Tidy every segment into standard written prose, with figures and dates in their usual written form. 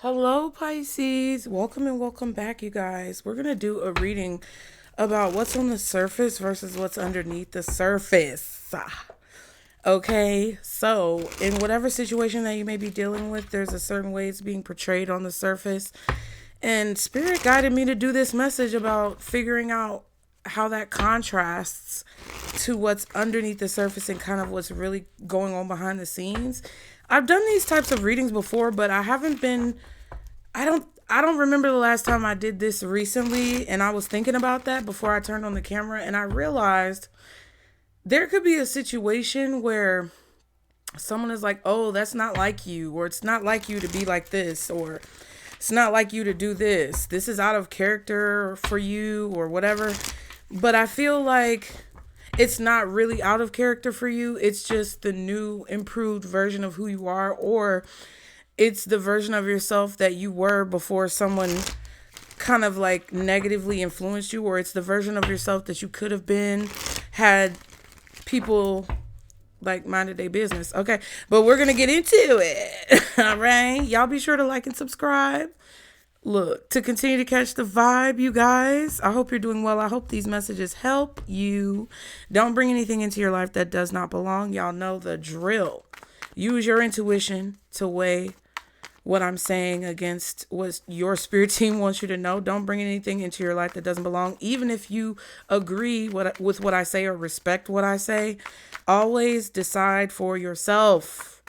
Hello, Pisces. Welcome and welcome back, you guys. We're going to do a reading about what's on the surface versus what's underneath the surface. Okay, so in whatever situation that you may be dealing with, there's a certain way it's being portrayed on the surface. And Spirit guided me to do this message about figuring out how that contrasts to what's underneath the surface and kind of what's really going on behind the scenes. I've done these types of readings before, but I don't remember the last time I did this recently, and I was thinking about that before I turned on the camera, and I realized there could be a situation where someone is like, "Oh, that's not like you," or "It's not like you to be like this," or "It's not like you to do this. This is out of character for you," or whatever. But I feel like it's not really out of character for you. It's just the new, improved version of who you are, or it's the version of yourself that you were before someone kind of like negatively influenced you, or it's the version of yourself that you could have been had people like minded their business. Okay, but we're gonna get into it. All right, y'all be sure to like and subscribe. Look, to continue to catch the vibe, you guys. I hope you're doing well. I hope these messages help you. Don't bring anything into your life that does not belong. Y'all know the drill. Use your intuition to weigh what I'm saying against what your spirit team wants you to know. Don't bring anything into your life that doesn't belong. Even if you agree with what I say or respect what I say, always decide for yourself.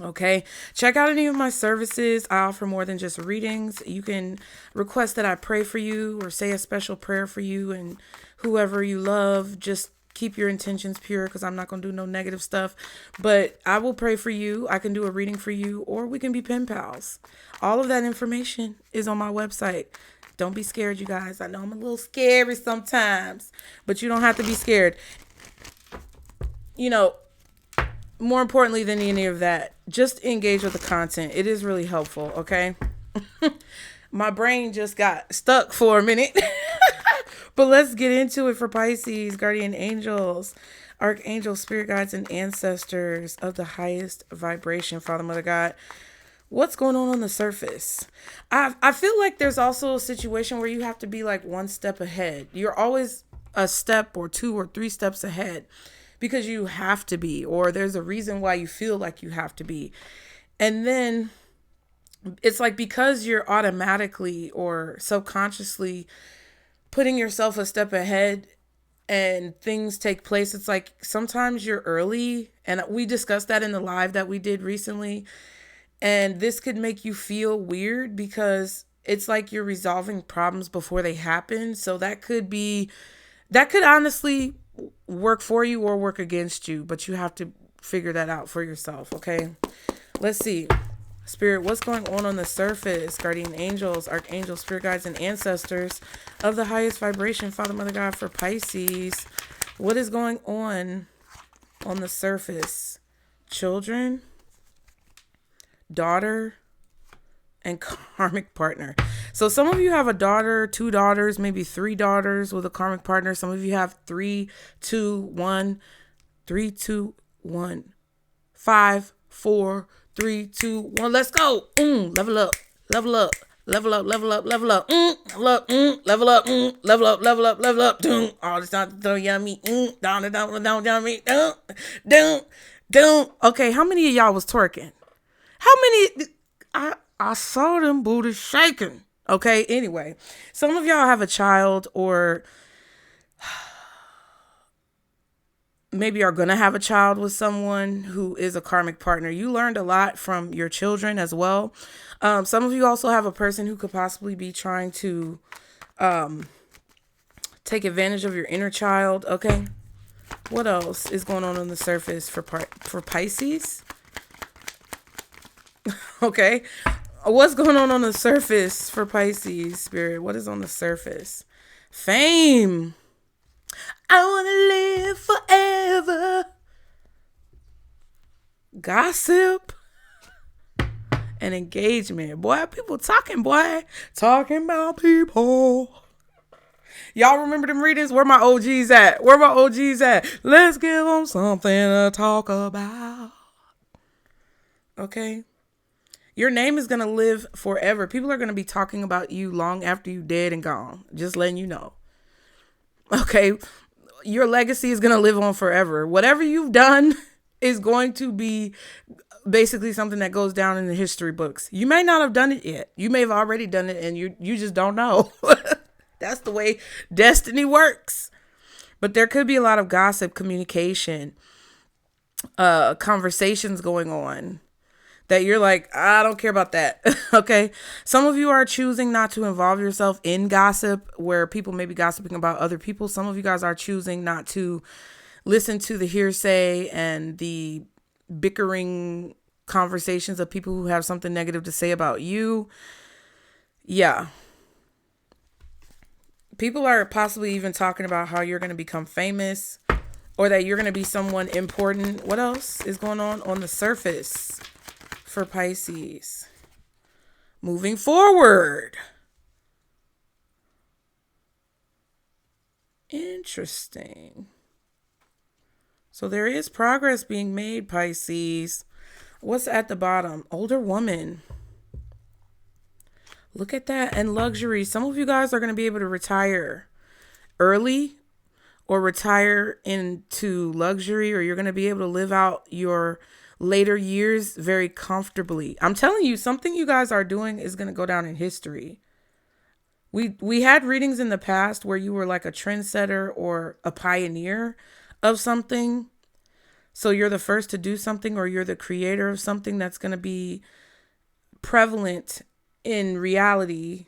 Okay, check out any of my services. I offer more than just readings. You can request that I pray for you or say a special prayer for you and whoever you love. Just keep your intentions pure, because I'm not going to do no negative stuff. But I will pray for you. I can do a reading for you, or we can be pen pals. All of that information is on my website. Don't be scared, you guys. I know I'm a little scary sometimes, but you don't have to be scared. You know, more importantly than any of that, just engage with the content. It is really helpful, okay? My brain just got stuck for a minute. But let's get into it for Pisces, guardian angels, archangels, spirit guides, and ancestors of the highest vibration, Father, Mother, God. What's going on the surface? I feel like there's also a situation where you have to be like one step ahead. You're always a step or two or three steps ahead because you have to be, or there's a reason why you feel like you have to be. And then it's like because you're automatically or subconsciously putting yourself a step ahead and things take place, it's like sometimes you're early, and we discussed that in the live that we did recently. And this could make you feel weird because it's like you're resolving problems before they happen. So that could honestly work for you or work against you, but you have to figure that out for yourself. Okay, let's see. Spirit, what's going on the surface? Guardian angels, archangels, spirit guides, and ancestors of the highest vibration, Father, Mother, God, for Pisces. What is going on the surface? Children, daughter, and karmic partner. So some of you have a daughter, two daughters, maybe three daughters with a karmic partner. Some of you have 3, 2, 1, 3, 2, 1, 5, 4, 3, 2, 1. Let's go. Level up, level up, level up, level up, level up. Level up, level up, level up, level up, level up. All this time, don't yummy. Don't yummy. Don't. Okay, how many of y'all was twerking? How many? I saw them booty shaking. Okay, anyway, some of y'all have a child, or maybe are going to have a child with someone who is a karmic partner. You learned a lot from your children as well. Some of you also have a person who could possibly be trying to take advantage of your inner child. Okay, what else is going on the surface for Pisces? Okay, what's going on the surface for Pisces, Spirit? What is on the surface? Fame. I want to live forever. Gossip and engagement. Boy, people talking, boy. Talking about people. Y'all remember them readings? Where my OGs at? Let's give them something to talk about. Okay. Your name is going to live forever. People are going to be talking about you long after you're dead and gone. Just letting you know. Okay. Your legacy is going to live on forever. Whatever you've done is going to be basically something that goes down in the history books. You may not have done it yet. You may have already done it and you just don't know. That's the way destiny works. But there could be a lot of gossip, communication, conversations going on that you're like, I don't care about that. Okay. Some of you are choosing not to involve yourself in gossip where people may be gossiping about other people. Some of you guys are choosing not to listen to the hearsay and the bickering conversations of people who have something negative to say about you. Yeah. People are possibly even talking about how you're going to become famous or that you're going to be someone important. What else is going on the surface for Pisces? Moving forward. Interesting. So there is progress being made, Pisces. What's at the bottom? Older woman. Look at that. And luxury. Some of you guys are going to be able to retire early or retire into luxury, or you're going to be able to live out your later years very comfortably. I'm telling you, something you guys are doing is going to go down in history. We had readings in the past where you were like a trendsetter or a pioneer of something. So you're the first to do something, or you're the creator of something that's going to be prevalent in reality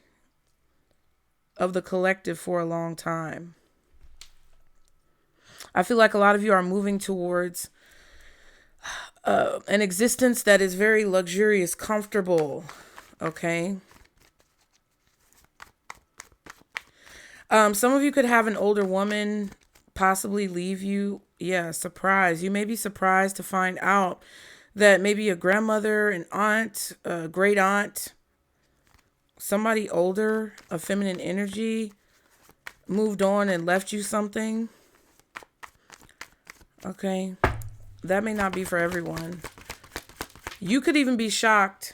of the collective for a long time. I feel like a lot of you are moving towards an existence that is very luxurious, comfortable. Okay. Some of you could have an older woman possibly leave you. Yeah, surprise. You may be surprised to find out that maybe a grandmother, an aunt, a great aunt, somebody older, a feminine energy, moved on and left you something. Okay. That may not be for everyone. You could even be shocked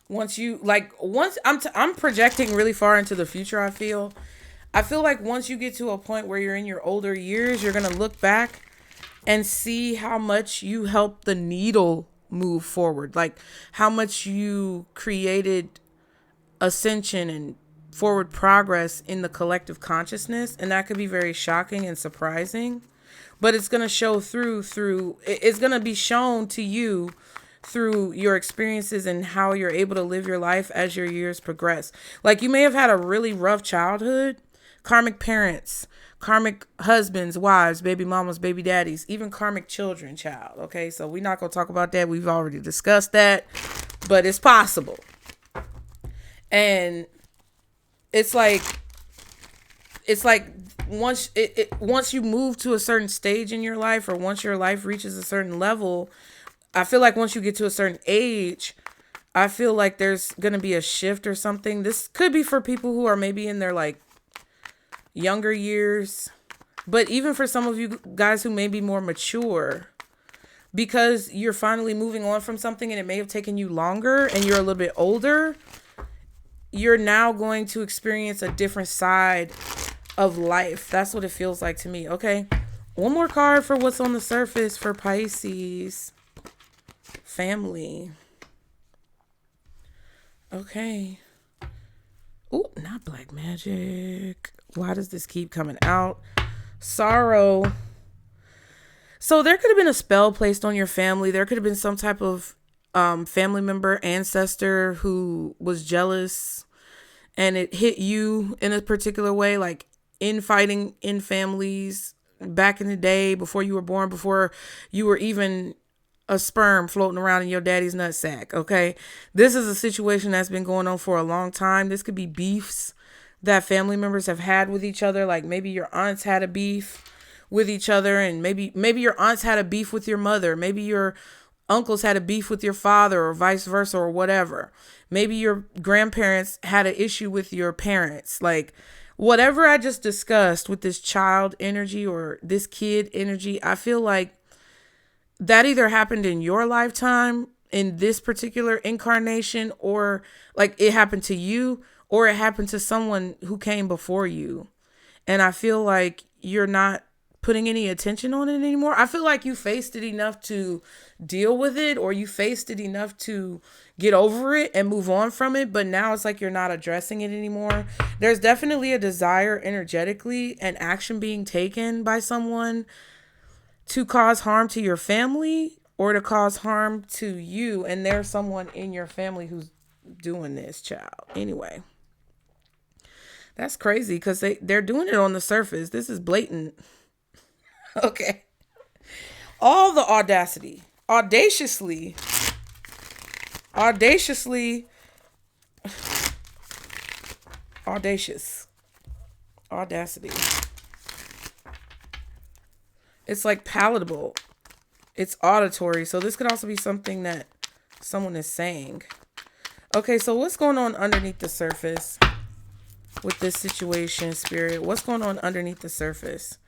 once I'm projecting really far into the future. I feel like once you get to a point where you're in your older years, you're going to look back and see how much you helped the needle move forward. Like how much you created ascension and forward progress in the collective consciousness. And that could be very shocking and surprising. But it's going to show it's going to be shown to you through your experiences and how you're able to live your life as your years progress. Like you may have had a really rough childhood, karmic parents, karmic husbands, wives, baby mamas, baby daddies, even karmic children, child. Okay, so we're not going to talk about that. We've already discussed that, but it's possible. And it's like once you move to a certain stage in your life, or once your life reaches a certain level, I feel like once you get to a certain age, I feel like there's going to be a shift or something. This could be for people who are maybe in their like younger years, but even for some of you guys who may be more mature, because you're finally moving on from something and it may have taken you longer and you're a little bit older, you're now going to experience a different side of life. That's what it feels like to me. Okay. One more card for what's on the surface for Pisces. Family. Okay. Oh, not black magic. Why does this keep coming out? Sorrow. So there could have been a spell placed on your family. There could have been some type of family member, ancestor who was jealous and it hit you in a particular way, like infighting in families back in the day before you were born, before you were even a sperm floating around in your daddy's nutsack. Okay. This is a situation that's been going on for a long time. This could be beefs that family members have had with each other. Like maybe your aunts had a beef with each other, and maybe your aunts had a beef with your mother. Maybe your uncles had a beef with your father, or vice versa, or whatever. Maybe your grandparents had an issue with your parents. Like whatever I just discussed with this child energy or this kid energy, I feel like that either happened in your lifetime in this particular incarnation, or like it happened to you, or it happened to someone who came before you. And I feel like you're not putting any attention on it anymore. I feel like you faced it enough to deal with it, or you faced it enough to get over it and move on from it. But now it's like you're not addressing it anymore. There's definitely a desire energetically and action being taken by someone to cause harm to your family or to cause harm to you. And there's someone in your family who's doing this, child. Anyway, that's crazy because they're doing it on the surface. This is blatant. Okay. All the audacity, audaciously, audacious, audacity. It's like palatable. It's auditory. So this could also be something that someone is saying. Okay, so what's going on underneath the surface with this situation, Spirit? What's going on underneath the surface?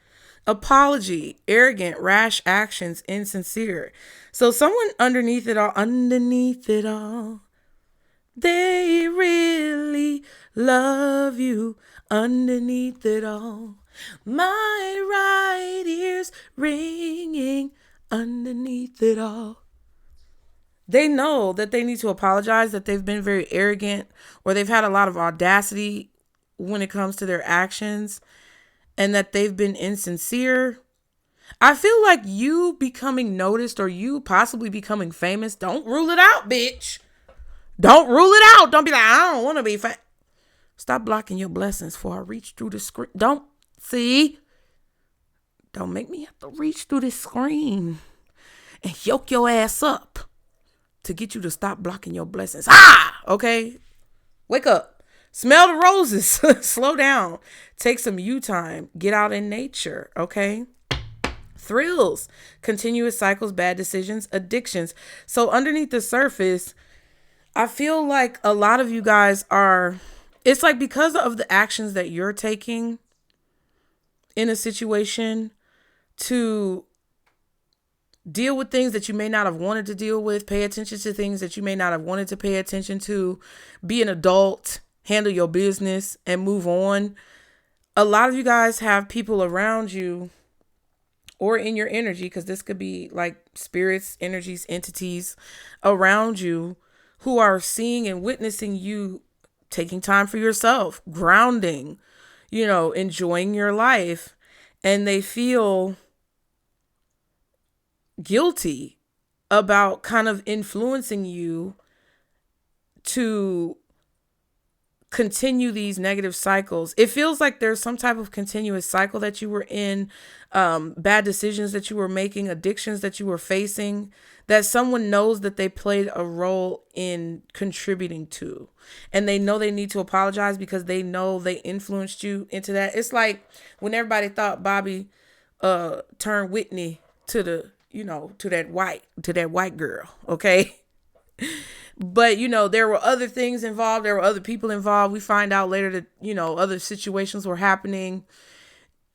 Apology, arrogant, rash actions, insincere. So someone underneath it all, they really love you underneath it all. My right ear's ringing underneath it all. They know that they need to apologize, that they've been very arrogant, or they've had a lot of audacity when it comes to their actions, and that they've been insincere. I feel like you becoming noticed or you possibly becoming famous, don't rule it out, bitch. Don't rule it out. Don't be like, I don't want to be famous. Stop blocking your blessings before I reach through the screen. Don't make me have to reach through this screen and yoke your ass up to get you to stop blocking your blessings. Okay. Wake up. Smell the roses. Slow down. Take some you time. Get out in nature. Okay. Thrills. Continuous cycles, bad decisions, addictions. So underneath the surface, I feel like a lot of you guys it's like because of the actions that you're taking in a situation to deal with things that you may not have wanted to deal with, pay attention to things that you may not have wanted to pay attention to, be an adult, handle your business and move on. A lot of you guys have people around you or in your energy, because this could be like spirits, energies, entities around you who are seeing and witnessing you taking time for yourself, grounding, enjoying your life. And they feel guilty about kind of influencing you to continue these negative cycles. It feels like there's some type of continuous cycle that you were in, bad decisions that you were making, addictions that you were facing, that someone knows that they played a role in contributing to. And they know they need to apologize because they know they influenced you into that. It's like when everybody thought Bobby turned Whitney to the, to that white girl. Okay. But, there were other things involved. There were other people involved. We find out later that, other situations were happening.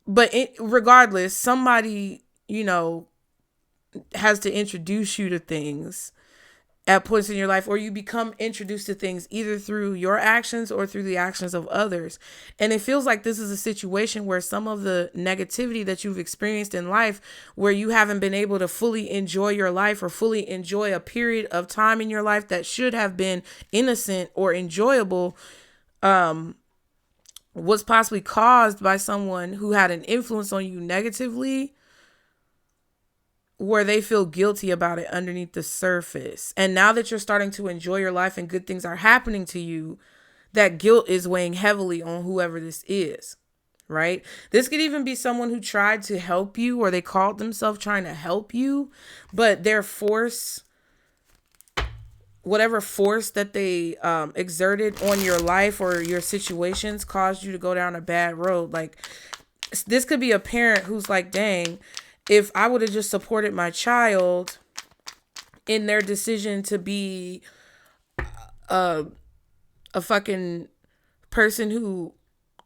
But regardless, somebody, has to introduce you to things at points in your life, or you become introduced to things either through your actions or through the actions of others. And it feels like this is a situation where some of the negativity that you've experienced in life, where you haven't been able to fully enjoy your life or fully enjoy a period of time in your life that should have been innocent or enjoyable, was possibly caused by someone who had an influence on you negatively, where they feel guilty about it underneath the surface. And now that you're starting to enjoy your life and good things are happening to you, that guilt is weighing heavily on whoever this is, right? This could even be someone who tried to help you, or they called themselves trying to help you, but their force, whatever force that they exerted on your life or your situations, caused you to go down a bad road. Like, this could be a parent who's like, dang, if I would have just supported my child in their decision to be a fucking person who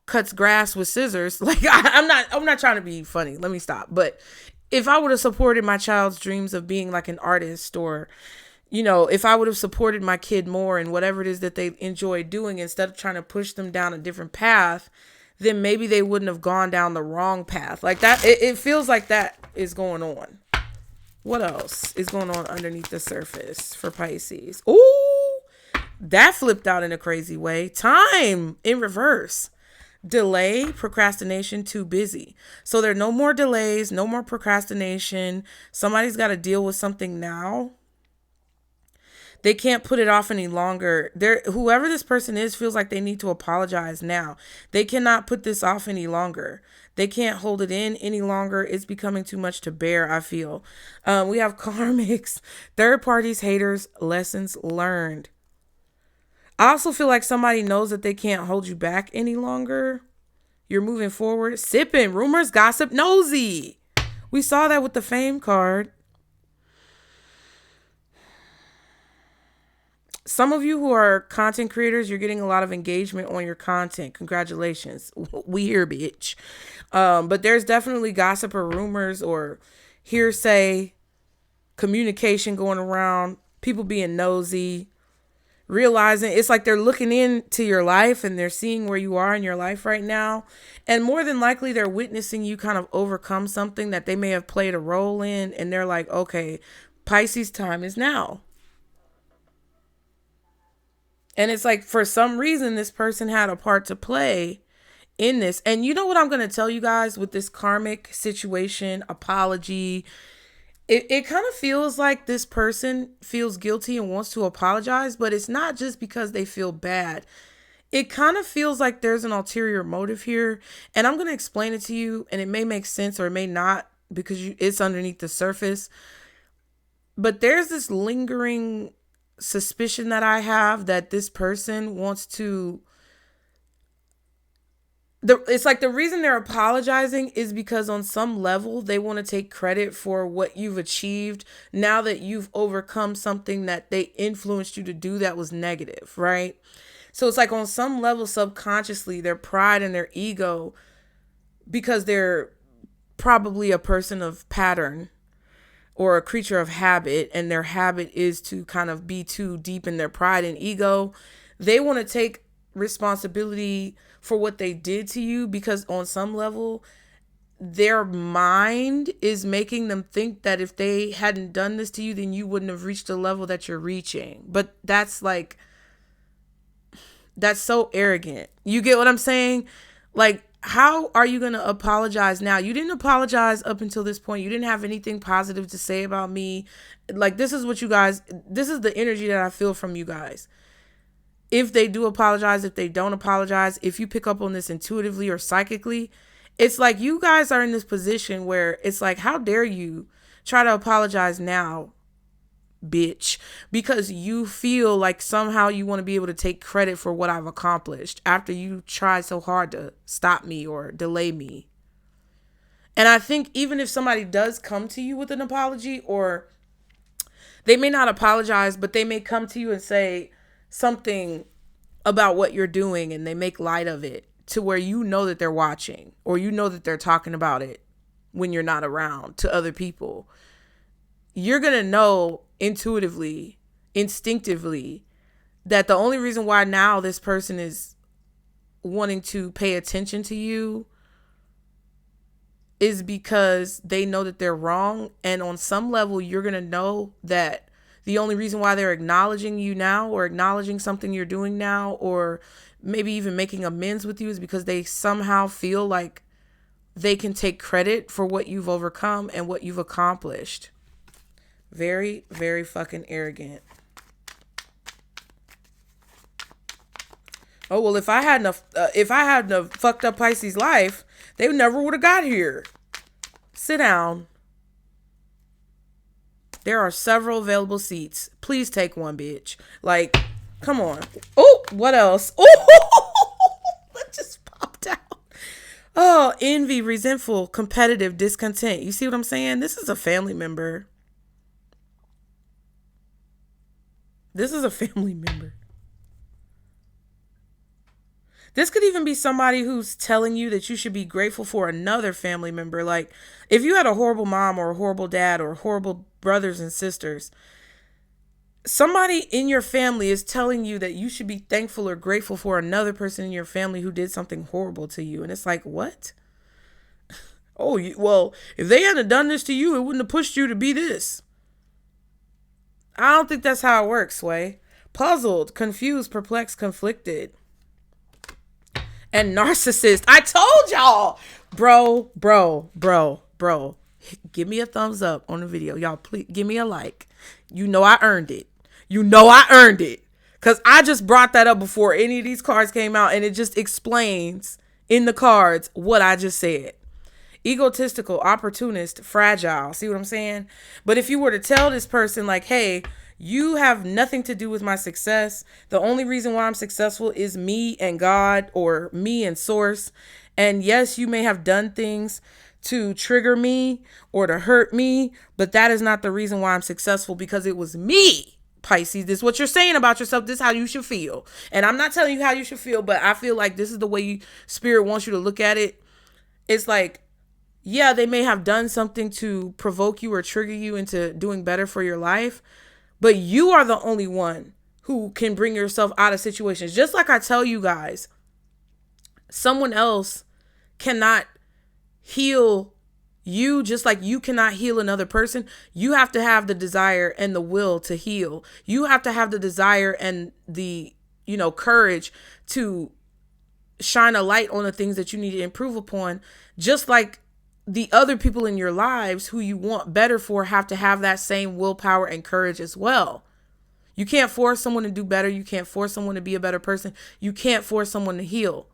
cuts grass with scissors, like I'm not trying to be funny. Let me stop. But if I would have supported my child's dreams of being like an artist, or you know, if I would have supported my kid more in whatever it is that they enjoy doing, instead of trying to push them down a different path, then maybe they wouldn't have gone down the wrong path. Like that, it feels like that is going on. What else is going on underneath the surface for Pisces? Ooh, that flipped out in a crazy way. Time in reverse. Delay, procrastination, too busy. So there are no more delays, no more procrastination. Somebody's got to deal with something now. They can't put it off any longer. Whoever this person is feels like they need to apologize now. They cannot put this off any longer. They can't hold it in any longer. It's becoming too much to bear, I feel. We have karmics, third parties, haters, lessons learned. I also feel like somebody knows that they can't hold you back any longer. You're moving forward. Sipping, rumors, gossip, nosy. We saw that with the fame card. Some of you who are content creators, you're getting a lot of engagement on your content. Congratulations. We here, bitch. But there's definitely gossip or rumors or hearsay, communication going around, people being nosy, realizing it's like they're looking into your life and they're seeing where you are in your life right now. And more than likely, they're witnessing you kind of overcome something that they may have played a role in. And they're like, okay, Pisces time is now. And it's like, for some reason, this person had a part to play in this. And you know what I'm going to tell you guys with this karmic situation, apology, it kind of feels like this person feels guilty and wants to apologize, but it's not just because they feel bad. It kind of feels like there's an ulterior motive here. And I'm going to explain it to you, and it may make sense or it may not, because it's underneath the surface. But there's this lingering suspicion that I have that this person wants to, it's like the reason they're apologizing is because on some level they want to take credit for what you've achieved now that you've overcome something that they influenced you to do that was negative, right? So it's like on some level, subconsciously, their pride and their ego, because they're probably a person of pattern or a creature of habit, and their habit is to kind of be too deep in their pride and ego. They want to take responsibility for what they did to you, because on some level, their mind is making them think that if they hadn't done this to you, then you wouldn't have reached the level that you're reaching. But that's so arrogant. You get what I'm saying? Like, how are you going to apologize now? You didn't apologize up until this point. You didn't have anything positive to say about me. Like, this is the energy that I feel from you guys. If they do apologize, if they don't apologize, if you pick up on this intuitively or psychically, it's like you guys are in this position where it's like, how dare you try to apologize now, bitch, because you feel like somehow you want to be able to take credit for what I've accomplished after you tried so hard to stop me or delay me. And I think even if somebody does come to you with an apology, or they may not apologize, but they may come to you and say something about what you're doing, and they make light of it to where you know that they're watching, or you know that they're talking about it when you're not around to other people. You're going to know intuitively, instinctively, that the only reason why now this person is wanting to pay attention to you is because they know that they're wrong. And on some level, you're going to know that the only reason why they're acknowledging you now, or acknowledging something you're doing now, or maybe even making amends with you, is because they somehow feel like they can take credit for what you've overcome and what you've accomplished. Very, very fucking arrogant. Oh, well, if I hadn't fucked up Pisces life, they never would have got here. Sit down. There are several available seats. Please take one, bitch. Like, come on. Oh, what else? Oh, that just popped out. Oh, envy, resentful, competitive, discontent. You see what I'm saying? This is a family member. This is a family member. This could even be somebody who's telling you that you should be grateful for another family member. Like, if you had a horrible mom or a horrible dad or horrible brothers and sisters, somebody in your family is telling you that you should be thankful or grateful for another person in your family who did something horrible to you. And it's like, what? Oh, well, if they hadn't done this to you, it wouldn't have pushed you to be this. I don't think that's how it works, Sway. Puzzled, confused, perplexed, conflicted, and narcissist. I told y'all. Bro. Give me a thumbs up on the video. Y'all, please give me a like. You know I earned it. Because I just brought that up before any of these cards came out, and it just explains in the cards what I just said. Egotistical, opportunist, fragile. See what I'm saying? But if you were to tell this person, like, hey, you have nothing to do with my success. The only reason why I'm successful is me and God, or me and source. And yes, you may have done things to trigger me or to hurt me, but that is not the reason why I'm successful, because it was me. Pisces, this is what you're saying about yourself. This is how you should feel. And I'm not telling you how you should feel, but I feel like this is the way Spirit wants you to look at it. It's like, yeah, they may have done something to provoke you or trigger you into doing better for your life, but you are the only one who can bring yourself out of situations. Just like I tell you guys, someone else cannot heal you, just like you cannot heal another person. You have to have the desire and the will to heal. You have to have the desire and the, courage to shine a light on the things that you need to improve upon. Just like the other people in your lives who you want better for have to have that same willpower and courage as well. You can't force someone to do better. You can't force someone to be a better person. You can't force someone to heal.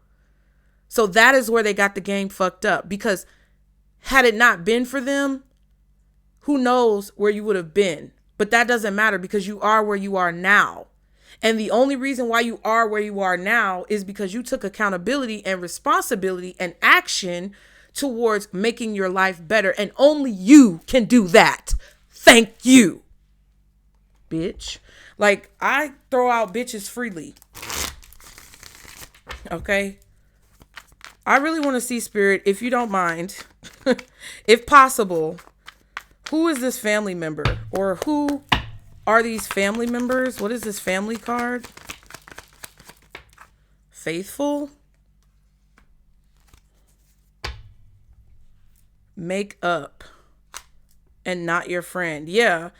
So that is where they got the game fucked up, because had it not been for them, who knows where you would have been. But that doesn't matter, because you are where you are now. And the only reason why you are where you are now is because you took accountability and responsibility and action towards making your life better. And only you can do that. Thank you, bitch. Like, I throw out bitches freely. Okay? I really want to see, Spirit, if you don't mind, if possible, who is this family member? Or who are these family members? What is this family card? Faithful? Make up. And not your friend. Yeah.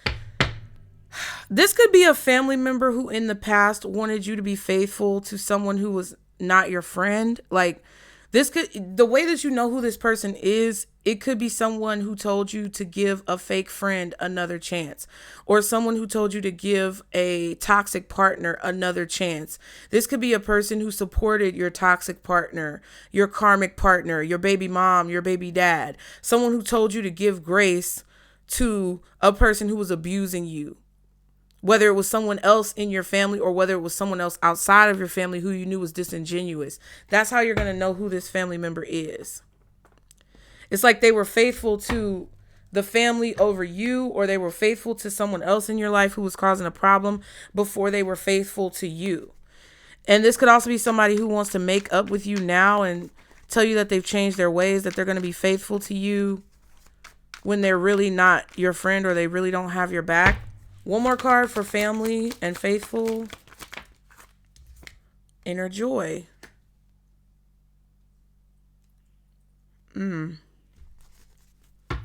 This could be a family member who in the past wanted you to be faithful to someone who was not your friend. Like, this could, the way that you know who this person is, it could be someone who told you to give a fake friend another chance, or someone who told you to give a toxic partner another chance. This could be a person who supported your toxic partner, your karmic partner, your baby mom, your baby dad, someone who told you to give grace to a person who was abusing you. Whether it was someone else in your family or whether it was someone else outside of your family who you knew was disingenuous. That's how you're going to know who this family member is. It's like they were faithful to the family over you, or they were faithful to someone else in your life who was causing a problem before they were faithful to you. And this could also be somebody who wants to make up with you now and tell you that they've changed their ways, that they're going to be faithful to you when they're really not your friend, or they really don't have your back. One more card for family and faithful. Inner joy.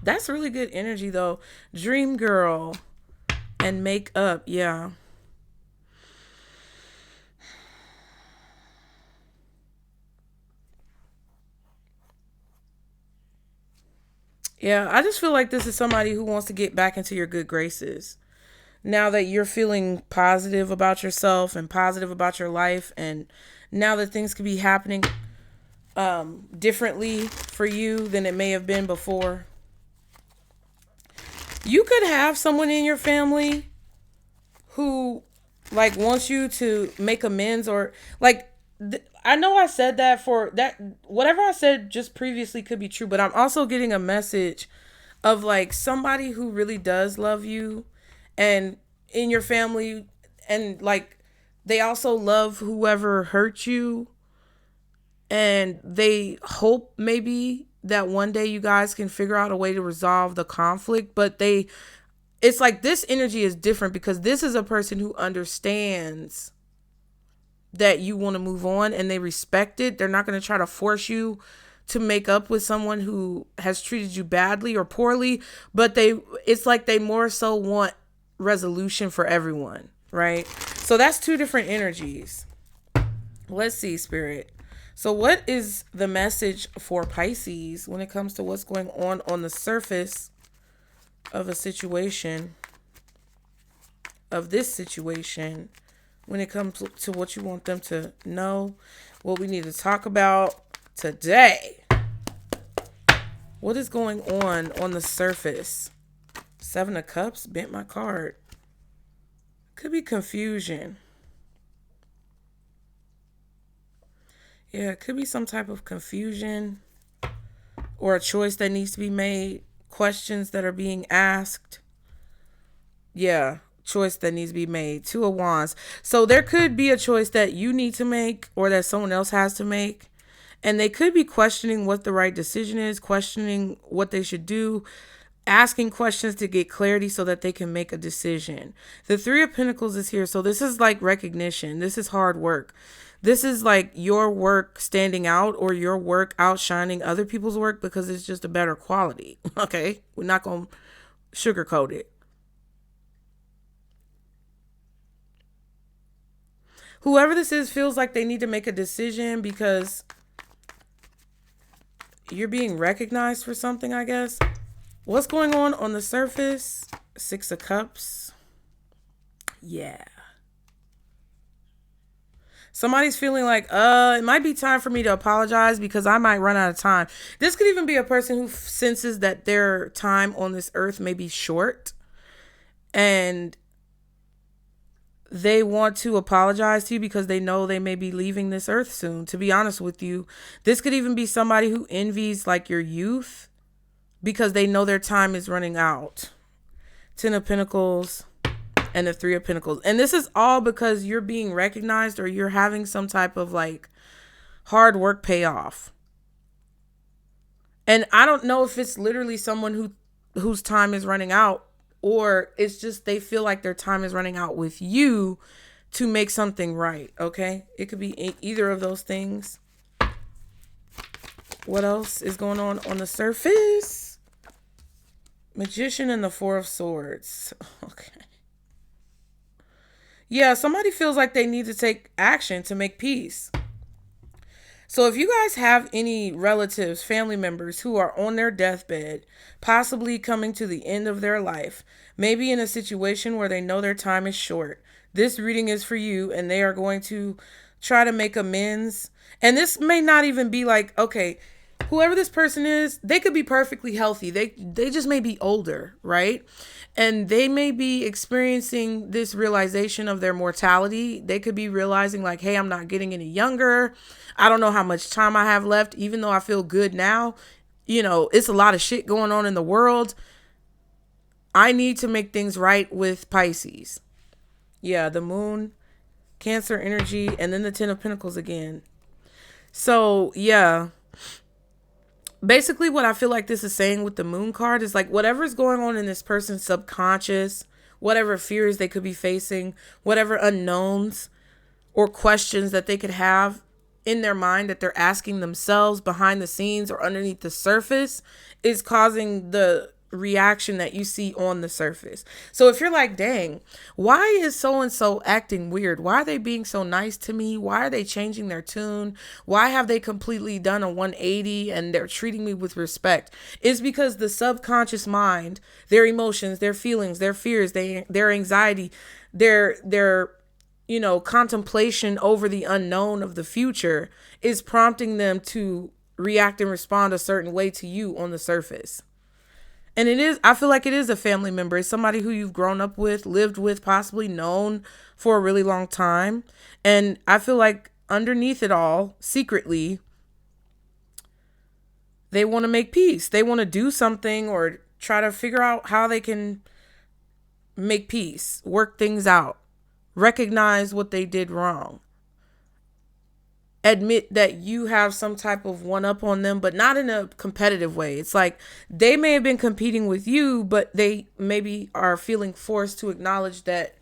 That's really good energy, though. Dream girl and make up. Yeah. Yeah, I just feel like this is somebody who wants to get back into your good graces. Now that you're feeling positive about yourself and positive about your life, and now that things could be happening differently for you than it may have been before. You could have someone in your family who like wants you to make amends, or like I know I said that for that, whatever I said just previously could be true, but I'm also getting a message of like somebody who really does love you and in your family, and like they also love whoever hurt you, and they hope maybe that one day you guys can figure out a way to resolve the conflict, but they it's like this energy is different because this is a person who understands that you want to move on and they respect it. They're not going to try to force you to make up with someone who has treated you badly or poorly, but it's like they more so want resolution for everyone, right? So that's two different energies. Let's see, Spirit. So what is the message for Pisces when it comes to what's going on the surface of a situation, of this situation, when it comes to what you want them to know, what we need to talk about today? What is going on the surface? Seven of Cups, bent my card. Could be confusion. Yeah, it could be some type of confusion or a choice that needs to be made, questions that are being asked. Yeah, choice that needs to be made. Two of Wands. So there could be a choice that you need to make or that someone else has to make. And they could be questioning what the right decision is, questioning what they should do, asking questions to get clarity so that they can make a decision. The Three of Pentacles is here. So this is like recognition. This is hard work. This is like your work standing out or your work outshining other people's work because it's just a better quality. Okay? We're not going to sugarcoat it. Whoever this is feels like they need to make a decision because you're being recognized for something, I guess. What's going on the surface? Six of Cups. Yeah. Somebody's feeling like, it might be time for me to apologize because I might run out of time. This could even be a person who senses that their time on this earth may be short and they want to apologize to you because they know they may be leaving this earth soon. To be honest with you, this could even be somebody who envies like your youth because they know their time is running out. Ten of Pentacles and the Three of Pentacles. And this is all because you're being recognized or you're having some type of like hard work payoff. And I don't know if it's literally someone whose time is running out, or it's just they feel like their time is running out with you to make something right, okay? It could be either of those things. What else is going on the surface? Magician and the Four of Swords. Okay. Yeah, somebody feels like they need to take action to make peace. So if you guys have any relatives, family members who are on their deathbed, possibly coming to the end of their life, maybe in a situation where they know their time is short, this reading is for you and they are going to try to make amends. And this may not even be like, okay, whoever this person is, they could be perfectly healthy. They just may be older, right? And they may be experiencing this realization of their mortality. They could be realizing like, hey, I'm not getting any younger. I don't know how much time I have left, even though I feel good now. You know, it's a lot of shit going on in the world. I need to make things right with Pisces. Yeah, the Moon, Cancer energy, and then the Ten of Pentacles again. So, yeah. Basically, what I feel like this is saying with the Moon card is like whatever's going on in this person's subconscious, whatever fears they could be facing, whatever unknowns or questions that they could have in their mind that they're asking themselves behind the scenes or underneath the surface is causing the reaction that you see on the surface. So if you're like, dang, why is so-and-so acting weird? Why are they being so nice to me? Why are they changing their tune? Why have they completely done a 180 and they're treating me with respect? It's because the subconscious mind, their emotions, their feelings, their fears, their anxiety, their contemplation over the unknown of the future is prompting them to react and respond a certain way to you on the surface. And I feel like it is a family member. It's somebody who you've grown up with, lived with, possibly known for a really long time. And I feel like underneath it all, secretly, they want to make peace. They want to do something or try to figure out how they can make peace, work things out, recognize what they did wrong. admit that you have some type of one up on them, but not in a competitive way. It's like they may have been competing with you, but they maybe are feeling forced to acknowledge that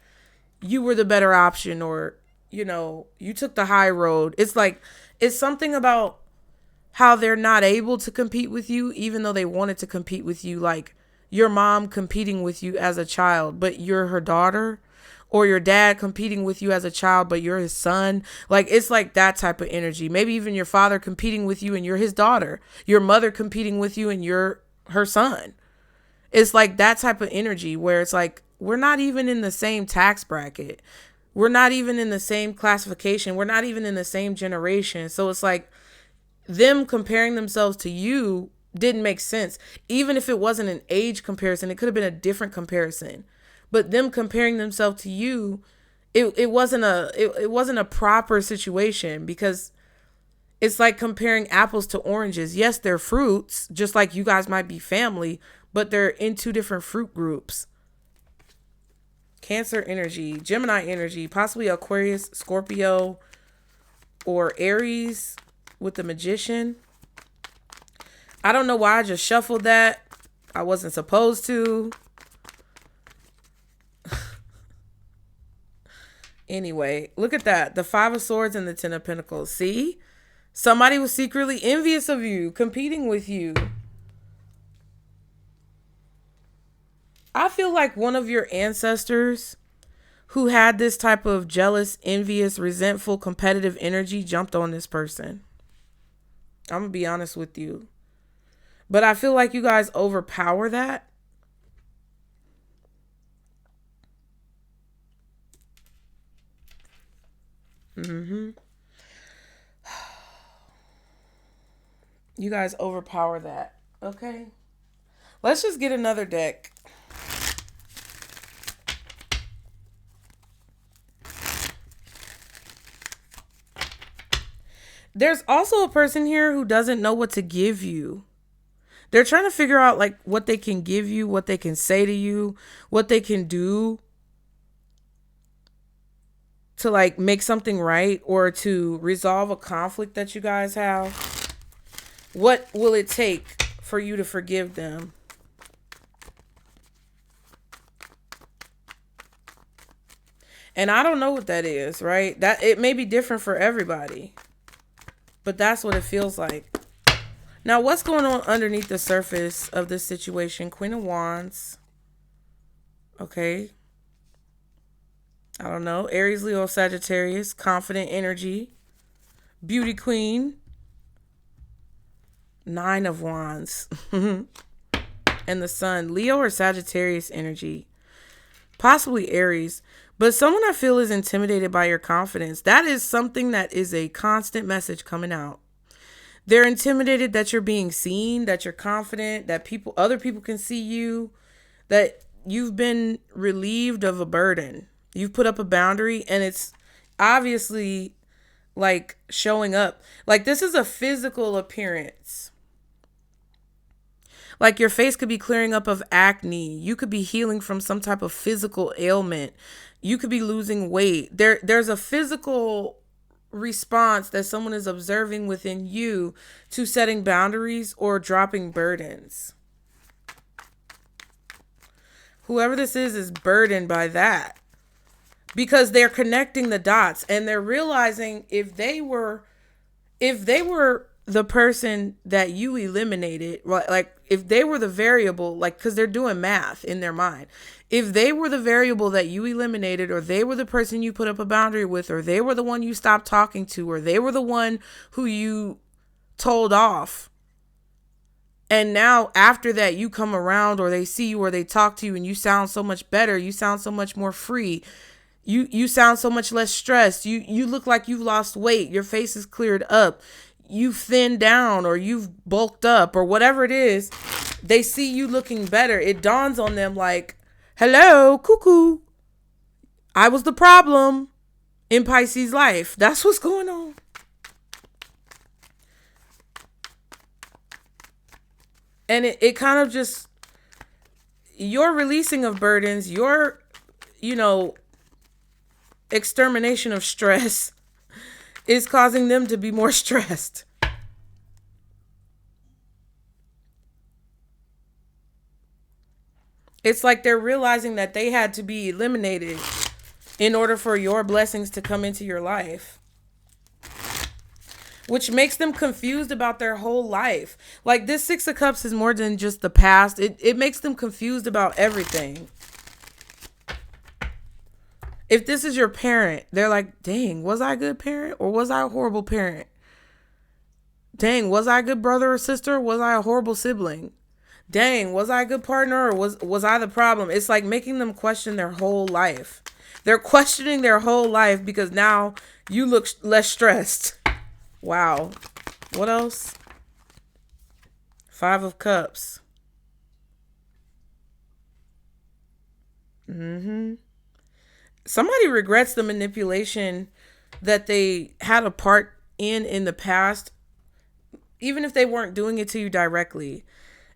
you were the better option, or, you took the high road. It's like, it's something about how they're not able to compete with you, even though they wanted to compete with you. Like your mom competing with you as a child, but you're her daughter, or your dad competing with you as a child, but you're his son. Like, it's like that type of energy. Maybe even your father competing with you and you're his daughter, your mother competing with you and you're her son. It's like that type of energy where it's like, we're not even in the same tax bracket. We're not even in the same classification. We're not even in the same generation. So it's like them comparing themselves to you didn't make sense. Even if it wasn't an age comparison, it could have been a different comparison. But them comparing themselves to you, it wasn't a proper situation, because it's like comparing apples to oranges. Yes, they're fruits, just like you guys might be family, but they're in two different fruit groups. Cancer energy, Gemini energy, possibly Aquarius, Scorpio, or Aries with the Magician. I don't know why I just shuffled that. I wasn't supposed to. Anyway, look at that. The Five of Swords and the Ten of Pentacles. See? Somebody was secretly envious of you, competing with you. I feel like one of your ancestors who had this type of jealous, envious, resentful, competitive energy jumped on this person. I'm going to be honest with you. But I feel like you guys overpower that. You guys overpower that. Okay. Let's just get another deck. There's also a person here who doesn't know what to give you. They're trying to figure out like what they can give you, what they can say to you, what they can do to like make something right, or to resolve a conflict that you guys have. What will it take for you to forgive them? And I don't know what that is, right? That it may be different for everybody, but that's what it feels like. Now, what's going on underneath the surface of this situation? Queen of Wands. Okay. I don't know. Aries, Leo, Sagittarius. Confident energy. Beauty queen. Nine of Wands. And the Sun. Leo or Sagittarius energy. Possibly Aries. But someone I feel is intimidated by your confidence. That is something that is a constant message coming out. They're intimidated that you're being seen, that you're confident, that other people can see you, that you've been relieved of a burden. You've put up a boundary, and it's obviously like showing up. Like this is a physical appearance. Like your face could be clearing up of acne. You could be healing from some type of physical ailment. You could be losing weight. There's a physical response that someone is observing within you to setting boundaries or dropping burdens. Whoever this is burdened by that, because they're connecting the dots and they're realizing if they were the person that you eliminated, like if they were the variable, like, because they're doing math in their mind. If they were the variable that you eliminated, or they were the person you put up a boundary with, or they were the one you stopped talking to, or they were the one who you told off, and now after that you come around, or they see you, or they talk to you, and you sound so much better, you sound so much more free, you sound so much less stressed, you look like you've lost weight, your face is cleared up, you've thinned down, or you've bulked up, or whatever it is, they see you looking better. It dawns on them like, hello, cuckoo, I was the problem in Pisces life. That's what's going on. And it kind of just, your releasing of burdens, your, extermination of stress is causing them to be more stressed. It's like they're realizing that they had to be eliminated in order for your blessings to come into your life. Which makes them confused about their whole life. Like, this Six of Cups is more than just the past. It makes them confused about everything. If this is your parent, they're like, dang, was I a good parent or was I a horrible parent? Dang, was I a good brother or sister? Or was I a horrible sibling? Dang, was I a good partner or was I the problem? It's like making them question their whole life. They're questioning their whole life because now you look less stressed. Wow. What else? Five of Cups. Somebody regrets the manipulation that they had a part in the past, even if they weren't doing it to you directly.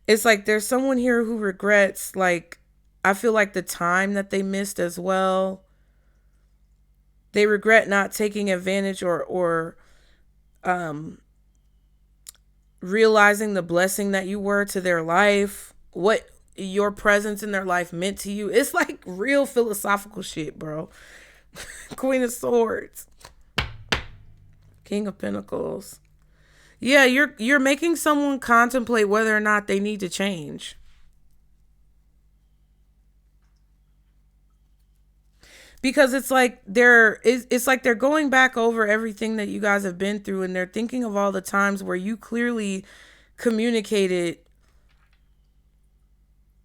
It's like there's someone here who regrets, like, I feel like the time that they missed as well. They regret not taking advantage or realizing the blessing that you were to their life, what your presence in their life meant to you. It's like real philosophical shit, bro. Queen of Swords. King of Pentacles. Yeah, you're making someone contemplate whether or not they need to change. Because it's like they're going back over everything that you guys have been through, and they're thinking of all the times where you clearly communicated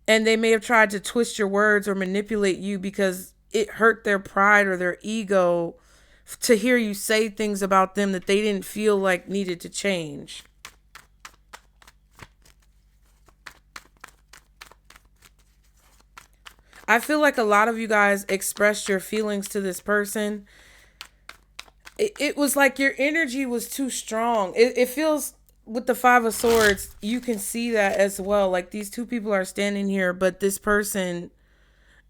and they may have tried to twist your words or manipulate you because it hurt their pride or their ego to hear you say things about them that they didn't feel like needed to change. I feel like a lot of you guys expressed your feelings to this person. It was like your energy was too strong. It feels, with the Five of Swords, you can see that as well. Like, these two people are standing here, but this person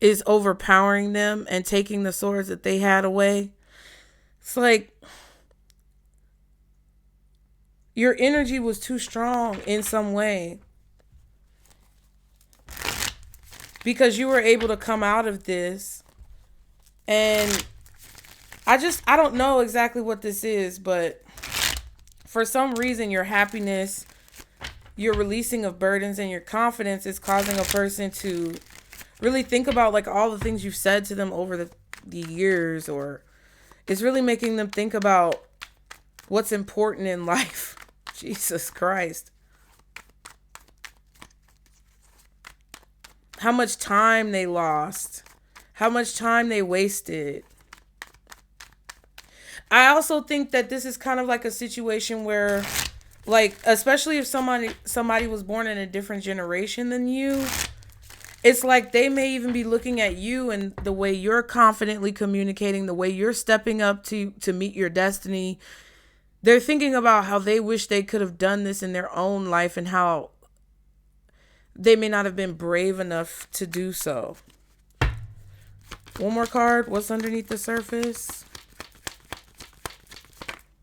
is overpowering them and taking the swords that they had away. It's like your energy was too strong in some way, because you were able to come out of this. And I don't know exactly what this is, but for some reason your happiness, your releasing of burdens, and your confidence is causing a person to really think about like all the things you've said to them over the years, or it's really making them think about what's important in life. Jesus Christ. How much time they lost. How much time they wasted. I also think that this is kind of like a situation where, like, especially if somebody was born in a different generation than you, it's like they may even be looking at you and the way you're confidently communicating, the way you're stepping up to meet your destiny. They're thinking about how they wish they could have done this in their own life and how they may not have been brave enough to do so. One more card. What's underneath the surface?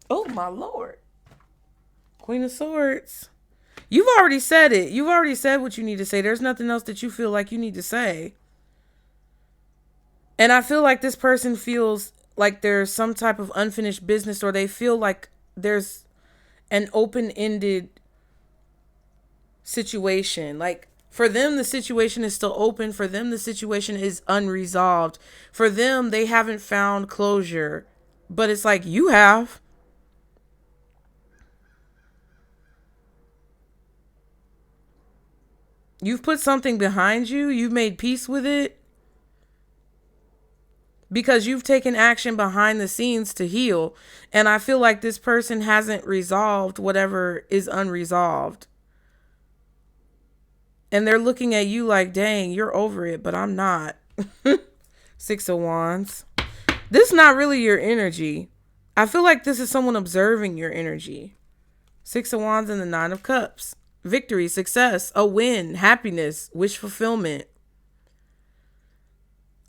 Oh, my Lord. Queen of Swords. You've already said it. You've already said what you need to say. There's nothing else that you feel like you need to say. And I feel like this person feels like there's some type of unfinished business, or they feel like there's an open-ended situation. Like, for them, the situation is still open. For them, the situation is unresolved. For them, they haven't found closure. But it's like, you have. You've put something behind you. You've made peace with it. Because you've taken action behind the scenes to heal. And I feel like this person hasn't resolved whatever is unresolved. And they're looking at you like, dang, you're over it, but I'm not. Six of Wands. This is not really your energy. I feel like this is someone observing your energy. Six of Wands and the Nine of Cups. Victory, success, a win, happiness, wish fulfillment.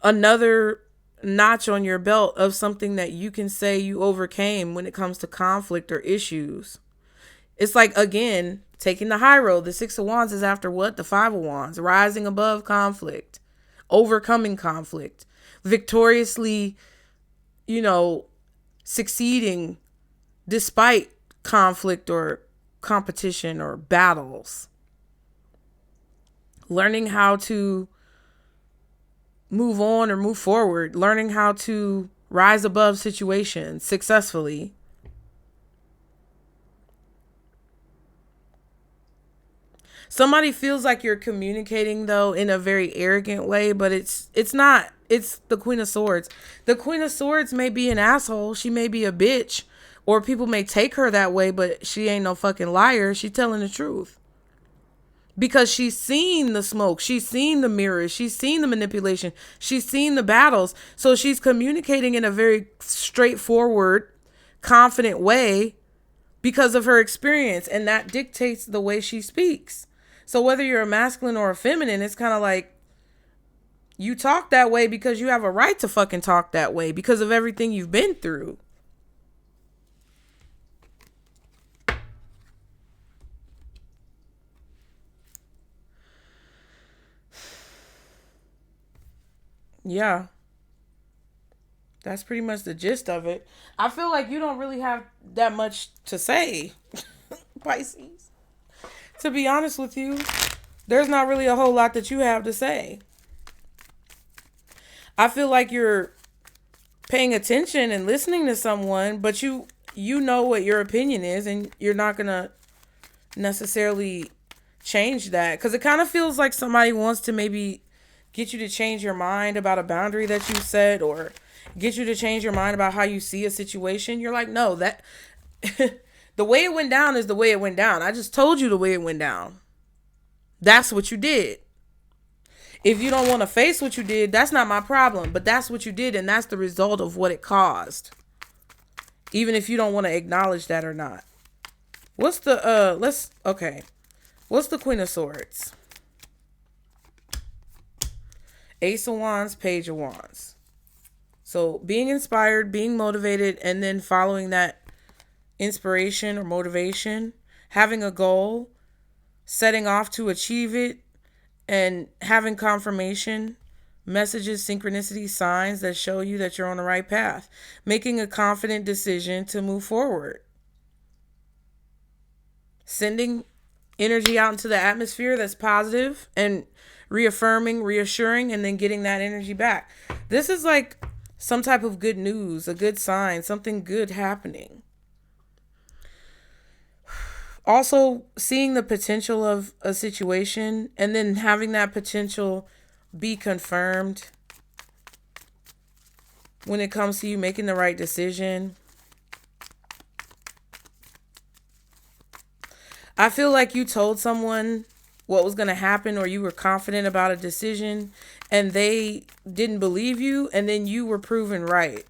Another notch on your belt of something that you can say you overcame when it comes to conflict or issues. It's like, again, taking the high road. The Six of Wands is after what? The Five of Wands. Rising above conflict. Overcoming conflict. Victoriously, succeeding despite conflict or competition or battles. Learning how to move on or move forward. Learning how to rise above situations successfully. Somebody feels like you're communicating, though, in a very arrogant way, but it's not. It's the Queen of Swords. The Queen of Swords may be an asshole. She may be a bitch, or people may take her that way, but she ain't no fucking liar. She's telling the truth. Because she's seen the smoke. She's seen the mirrors. She's seen the manipulation. She's seen the battles. So she's communicating in a very straightforward, confident way because of her experience. And that dictates the way she speaks. So whether you're a masculine or a feminine, it's kind of like you talk that way because you have a right to fucking talk that way because of everything you've been through. Yeah. That's pretty much the gist of it. I feel like you don't really have that much to say, Pisces. To be honest with you, there's not really a whole lot that you have to say. I feel like you're paying attention and listening to someone, but you know what your opinion is, and you're not going to necessarily change that. Because it kind of feels like somebody wants to maybe get you to change your mind about a boundary that you set, or get you to change your mind about how you see a situation. You're like, no, that the way it went down is the way it went down. I just told you the way it went down. That's what you did. If you don't want to face what you did, that's not my problem. But that's what you did, and that's the result of what it caused. Even if you don't want to acknowledge that or not. What's the What's the Queen of Swords? Ace of Wands, Page of Wands. So being inspired, being motivated, and then following that inspiration or motivation, having a goal, setting off to achieve it, and having confirmation, messages, synchronicity, signs that show you that you're on the right path. Making a confident decision to move forward. Sending energy out into the atmosphere that's positive and reaffirming, reassuring, and then getting that energy back. This is like some type of good news, a good sign, something good happening. Also, seeing the potential of a situation and then having that potential be confirmed when it comes to you making the right decision. I feel like you told someone what was going to happen, or you were confident about a decision and they didn't believe you, and then you were proven right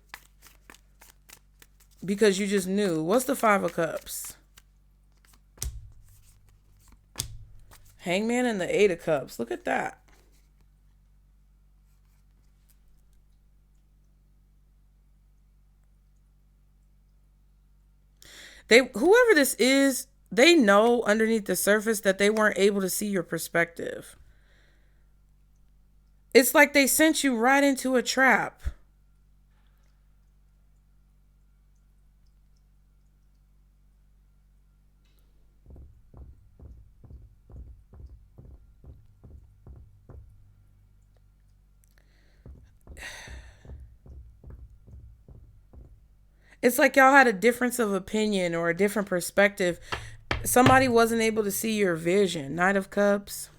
because you just knew. What's the Five of Cups? Hangman and the Eight of Cups. Look at that. Whoever this is, they know underneath the surface that they weren't able to see your perspective. It's like they sent you right into a trap. It's like y'all had a difference of opinion or a different perspective. Somebody wasn't able to see your vision. Knight of Cups.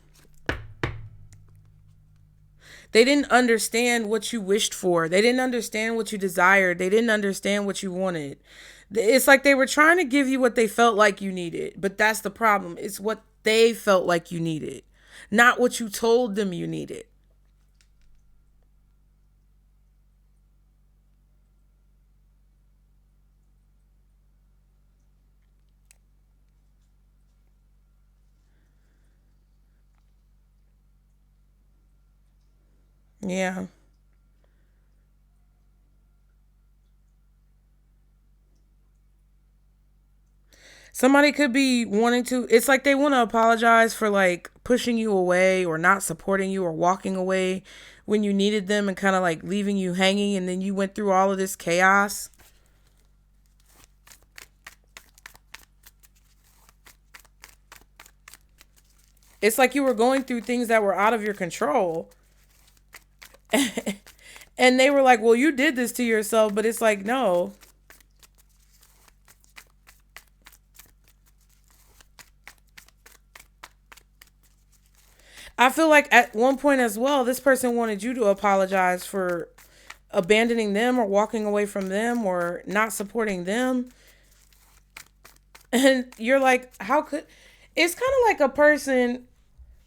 They didn't understand what you wished for. They didn't understand what you desired. They didn't understand what you wanted. It's like they were trying to give you what they felt like you needed. But that's the problem. It's what they felt like you needed, not what you told them you needed. Yeah. Somebody could be wanting to, it's like they want to apologize for like pushing you away or not supporting you or walking away when you needed them and kind of like leaving you hanging, and then you went through all of this chaos. It's like you were going through things that were out of your control. And they were like, well, you did this to yourself. But it's like, no. I feel like at one point as well, this person wanted you to apologize for abandoning them or walking away from them or not supporting them. And you're like, how could... It's kind of like a person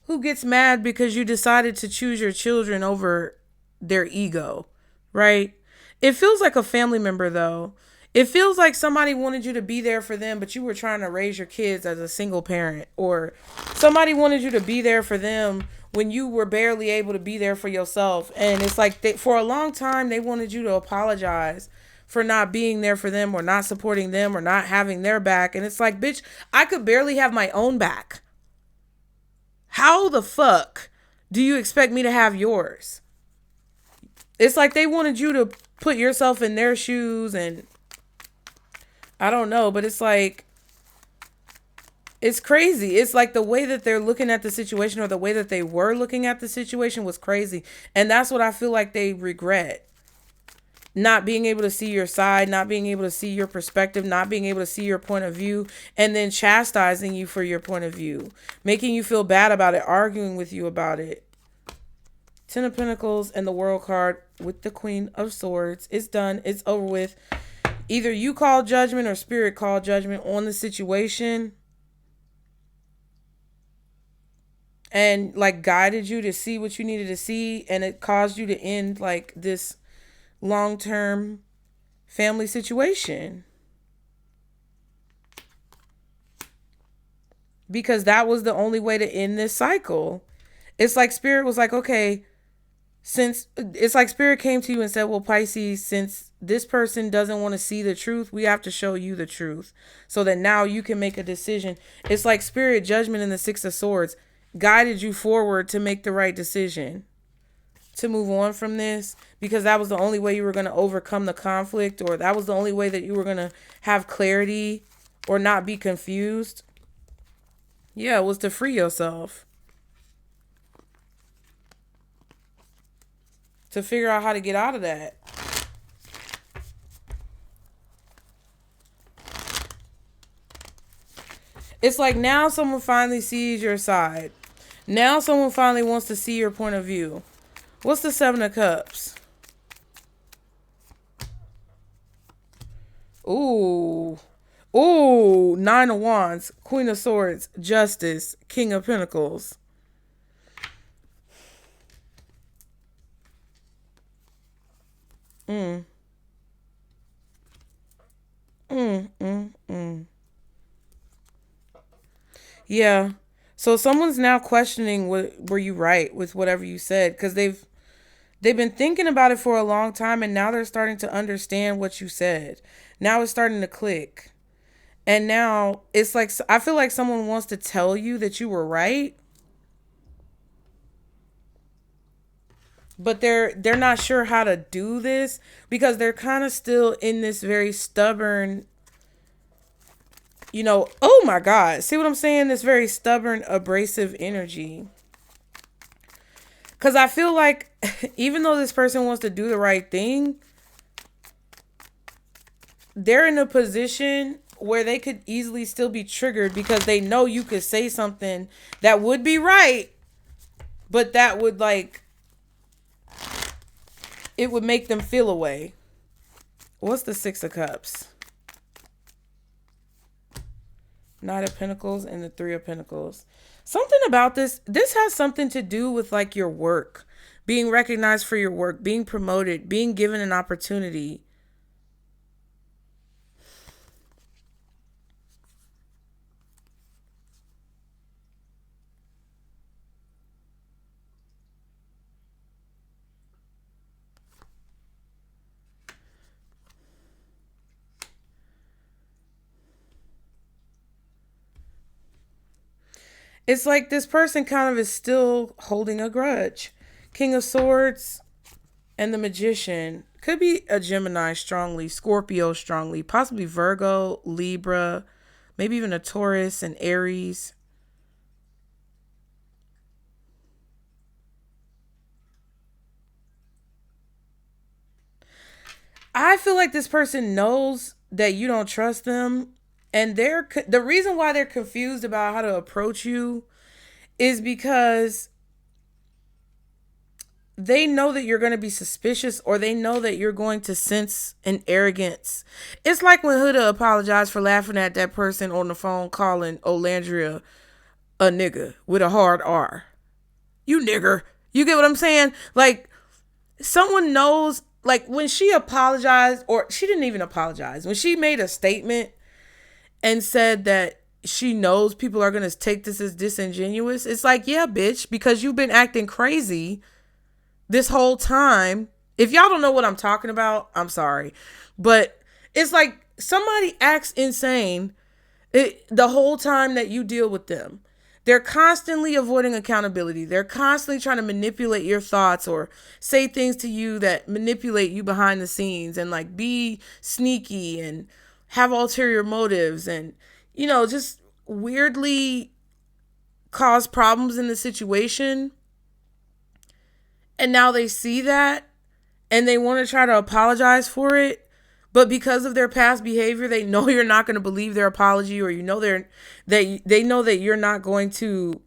who gets mad because you decided to choose your children over their ego, right? It feels like a family member, though. It feels like somebody wanted you to be there for them, but you were trying to raise your kids as a single parent. Or somebody wanted you to be there for them when you were barely able to be there for yourself. And it's like for a long time, they wanted you to apologize for not being there for them or not supporting them or not having their back. And it's like, bitch, I could barely have my own back. How the fuck do you expect me to have yours? It's like they wanted you to put yourself in their shoes, and I don't know, but it's like, it's crazy. It's like the way that they're looking at the situation, or the way that they were looking at the situation, was crazy. And that's what I feel like they regret. Not being able to see your side, not being able to see your perspective, not being able to see your point of view, and then chastising you for your point of view, making you feel bad about it, arguing with you about it. Ten of Pentacles and the World card with the Queen of Swords. It's done. It's over with. Either you call judgment or Spirit called judgment on the situation and like guided you to see what you needed to see, and it caused you to end like this long-term family situation. Because that was the only way to end this cycle. It's like Spirit was like, okay, since it's like Spirit came to you and said, well, Pisces, since this person doesn't want to see the truth, we have to show you the truth so that now you can make a decision. It's like Spirit judgment in the Six of Swords guided you forward to make the right decision, to move on from this, because that was the only way you were going to overcome the conflict, or that was the only way that you were going to have clarity or not be confused. Yeah, it was to free yourself. To figure out how to get out of that. It's like now someone finally sees your side. Now someone finally wants to see your point of view. What's the Seven of Cups? Ooh. Ooh. Nine of Wands. Queen of Swords. Justice. King of Pentacles. Yeah. So someone's now questioning, were you right with whatever you said? Because they've been thinking about it for a long time, and now they're starting to understand what you said. Now it's starting to click. And now it's like, I feel like someone wants to tell you that you were right, but they're not sure how to do this because they're kind of still in this very stubborn, oh my God, see what I'm saying? This very stubborn, abrasive energy. Because I feel like even though this person wants to do the right thing, they're in a position where they could easily still be triggered because they know you could say something that would be right, but that would it would make them feel away. What's the Six of Cups? Knight of Pentacles and the Three of Pentacles. Something about this has something to do with like your work, being recognized for your work, being promoted, being given an opportunity. It's like this person kind of is still holding a grudge. King of Swords and the Magician. Could be a Gemini strongly, Scorpio strongly, possibly Virgo, Libra, maybe even a Taurus and Aries. I feel like this person knows that you don't trust them, and the reason why they're confused about how to approach you is because they know that you're going to be suspicious, or they know that you're going to sense an arrogance. It's like when Huda apologized for laughing at that person on the phone calling Olandria a nigga with a hard R. You nigger. You get what I'm saying? Like, someone knows, like when she apologized, or she didn't even apologize, when she made a statement and said that she knows people are going to take this as disingenuous, it's like, yeah, bitch, because you've been acting crazy this whole time. If y'all don't know what I'm talking about, I'm sorry. But it's like somebody acts insane the whole time that you deal with them. They're constantly avoiding accountability. They're constantly trying to manipulate your thoughts or say things to you that manipulate you behind the scenes and like be sneaky and have ulterior motives and, you know, just weirdly cause problems in the situation. And now they see that and they want to try to apologize for it. But because of their past behavior, they know you're not going to believe their apology, or you know they know that you're not going to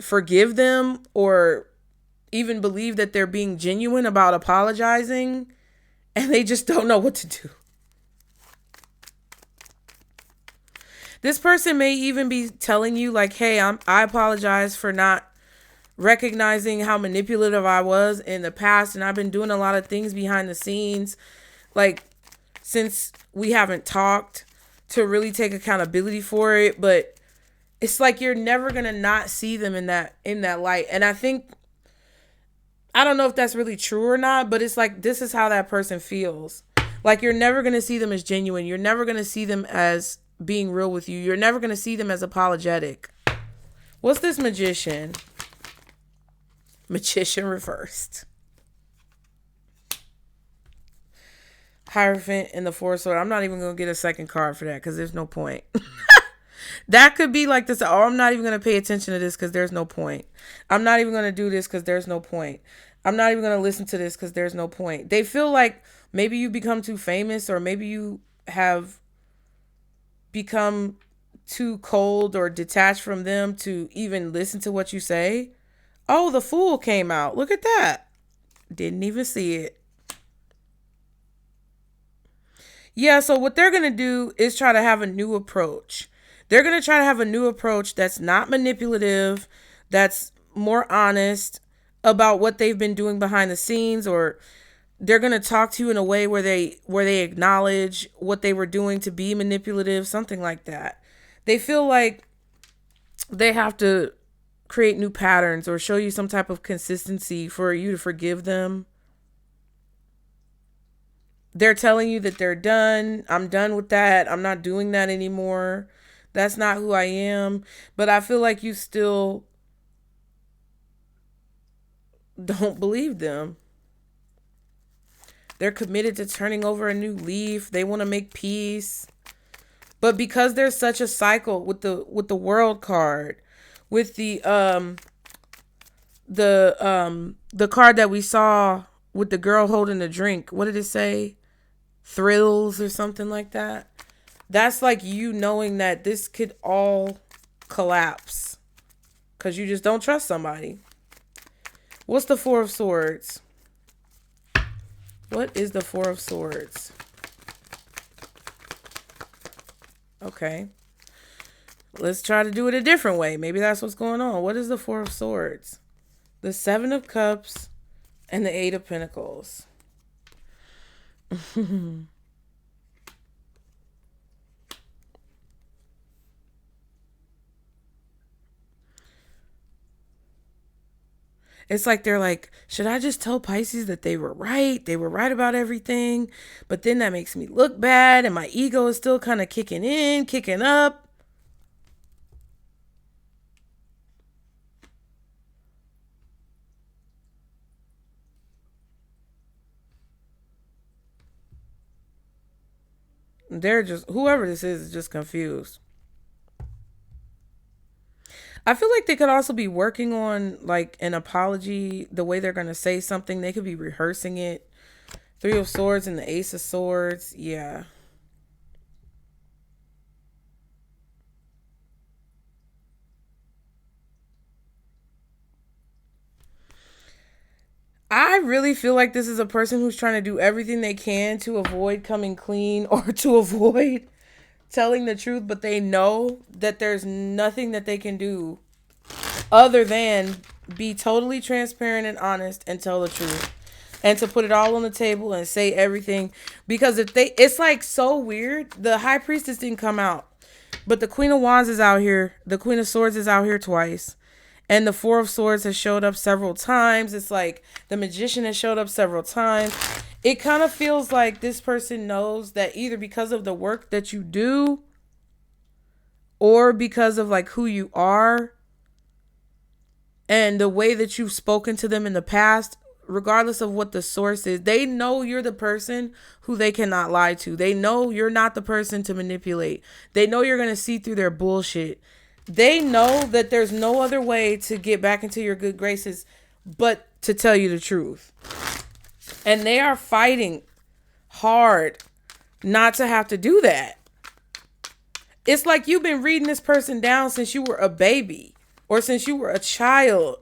forgive them or even believe that they're being genuine about apologizing, and they just don't know what to do. This person may even be telling you like, "Hey, I apologize for not recognizing how manipulative I was in the past, and I've been doing a lot of things behind the scenes, like since we haven't talked, to really take accountability for it." But it's like you're never gonna not see them in that light. And I don't know if that's really true or not, but it's like this is how that person feels. Like you're never gonna see them as genuine. You're never gonna see them as being real with you. You're never gonna see them as apologetic. What's this Magician? Magician reversed. Hierophant in the Four Swords. I'm not even going to get a second card for that because there's no point. That could be like this. Oh, I'm not even going to pay attention to this because there's no point. I'm not even going to do this because there's no point. I'm not even going to listen to this because there's no point. They feel like maybe you become too famous, or maybe you have become too cold or detached from them to even listen to what you say. Oh, the Fool came out. Look at that. Didn't even see it. Yeah, so what they're going to do is try to have a new approach. They're going to try to have a new approach that's not manipulative, that's more honest about what they've been doing behind the scenes, or they're going to talk to you in a way where they acknowledge what they were doing to be manipulative, something like that. They feel like they have to create new patterns or show you some type of consistency for you to forgive them. They're telling you that they're done. I'm done with that. I'm not doing that anymore. That's not who I am. But I feel like you still don't believe them. They're committed to turning over a new leaf. They want to make peace. But because there's such a cycle with the World card, with the card that we saw with the girl holding the drink, what did it say? Thrills or something like that. That's like you knowing that this could all collapse because you just don't trust somebody. What's the Four of Swords? What is the Four of Swords? Okay. Let's try to do it a different way. Maybe that's what's going on. What is the Four of Swords? The Seven of Cups and the Eight of Pentacles. It's like they're like, should I just tell Pisces that they were right? They were right about everything. But then that makes me look bad, and my ego is still kind of kicking up. They're just, whoever this is just confused. I feel like they could also be working on like an apology, the way they're going to say something. They could be rehearsing it. Three of Swords and the Ace of Swords. Yeah. I really feel like this is a person who's trying to do everything they can to avoid coming clean or to avoid telling the truth, but they know that there's nothing that they can do other than be totally transparent and honest and tell the truth. And to put it all on the table and say everything. Because it's like so weird. The High Priestess didn't come out. But the Queen of Wands is out here. The Queen of Swords is out here twice. And the Four of Swords has showed up several times. It's like the Magician has showed up several times. It kind of feels like this person knows that either because of the work that you do or because of like who you are and the way that you've spoken to them in the past, regardless of what the source is, they know you're the person who they cannot lie to. They know you're not the person to manipulate. They know you're going to see through their bullshit. They know that there's no other way to get back into your good graces but to tell you the truth. And they are fighting hard not to have to do that. It's like you've been reading this person down since you were a baby or since you were a child.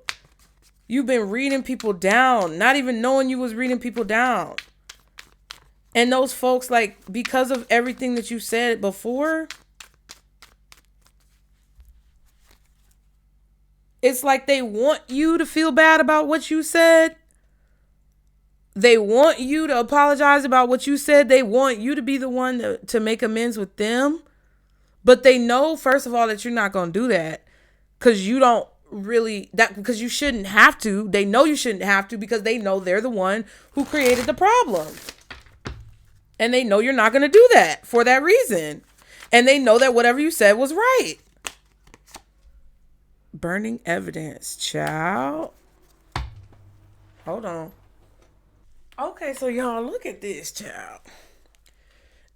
You've been reading people down, not even knowing you was reading people down. And those folks, like, because of everything that you said before, it's like they want you to feel bad about what you said. They want you to apologize about what you said. They want you to be the one to make amends with them. But they know, first of all, that you're not going to do that because you don't because you shouldn't have to. They know you shouldn't have to because they know they're the one who created the problem. And they know you're not going to do that for that reason. And they know that whatever you said was right. Burning evidence, child. Hold on. Okay, so y'all look at this, child.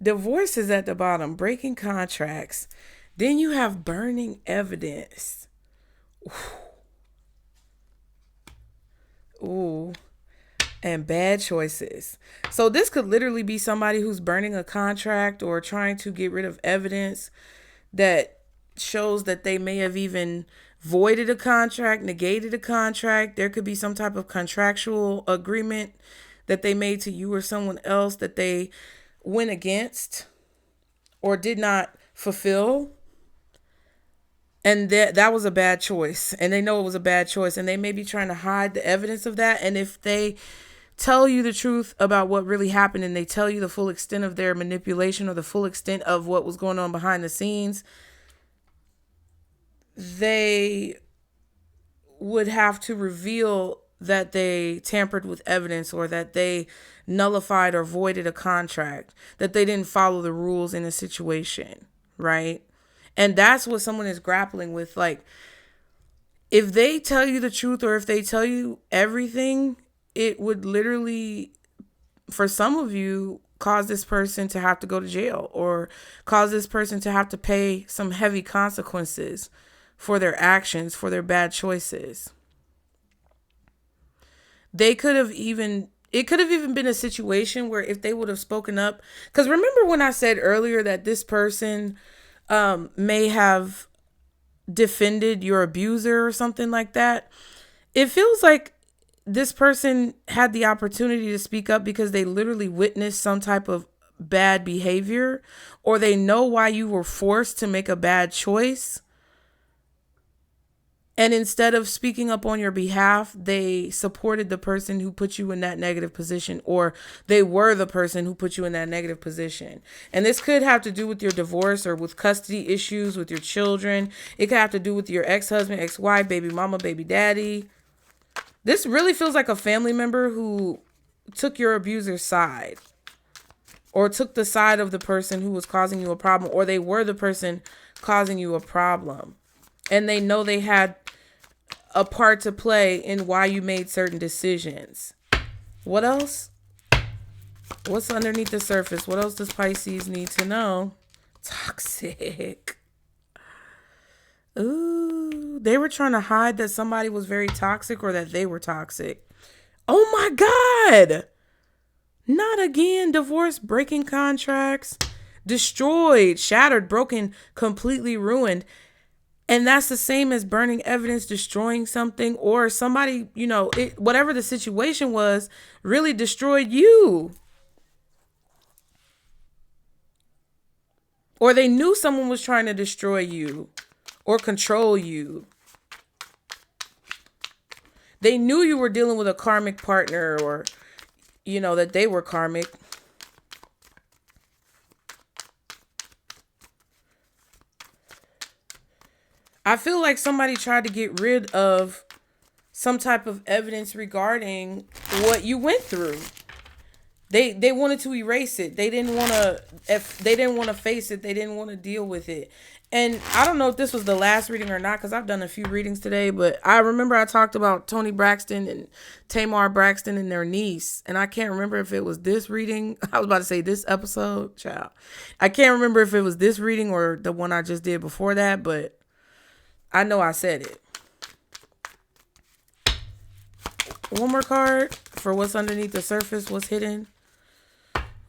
Divorce is at the bottom, breaking contracts. Then you have burning evidence. Ooh. And bad choices. So this could literally be somebody who's burning a contract or trying to get rid of evidence that shows that they may have even voided a contract, negated a contract. There could be some type of contractual agreement that they made to you or someone else that they went against or did not fulfill. And that was a bad choice. And they know it was a bad choice. And they may be trying to hide the evidence of that. And if they tell you the truth about what really happened and they tell you the full extent of their manipulation or the full extent of what was going on behind the scenes, they would have to reveal that they tampered with evidence or that they nullified or voided a contract, that they didn't follow the rules in a situation, right? And that's what someone is grappling with. Like, if they tell you the truth or if they tell you everything, it would literally, for some of you, cause this person to have to go to jail or cause this person to have to pay some heavy consequences for their actions, for their bad choices. It could have even been a situation where if they would have spoken up, because remember when I said earlier that this person may have defended your abuser or something like that? It feels like this person had the opportunity to speak up because they literally witnessed some type of bad behavior, or they know why you were forced to make a bad choice. And instead of speaking up on your behalf, they supported the person who put you in that negative position, or they were the person who put you in that negative position. And this could have to do with your divorce or with custody issues with your children. It could have to do with your ex-husband, ex-wife, baby mama, baby daddy. This really feels like a family member who took your abuser's side or took the side of the person who was causing you a problem, or they were the person causing you a problem. And they know they had a part to play in why you made certain decisions. What else? What's underneath the surface? What else does Pisces need to know? Toxic. Ooh, they were trying to hide that somebody was very toxic or that they were toxic. Oh my God. Not again. Divorce, breaking contracts, destroyed, shattered, broken, completely ruined. And that's the same as burning evidence, destroying something, or somebody, you know, whatever the situation was, really destroyed you. Or they knew someone was trying to destroy you or control you. They knew you were dealing with a karmic partner, or, you know, that they were karmic. I feel like somebody tried to get rid of some type of evidence regarding what you went through. They wanted to erase it. They didn't want to face it. They didn't want to deal with it. And I don't know if this was the last reading or not, because I've done a few readings today, but I remember I talked about Toni Braxton and Tamar Braxton and their niece. And I can't remember if it was this reading. I was about to say this episode. Child. I can't remember if it was this reading or the one I just did before that, but I know I said it. One more card for what's underneath the surface, what's hidden.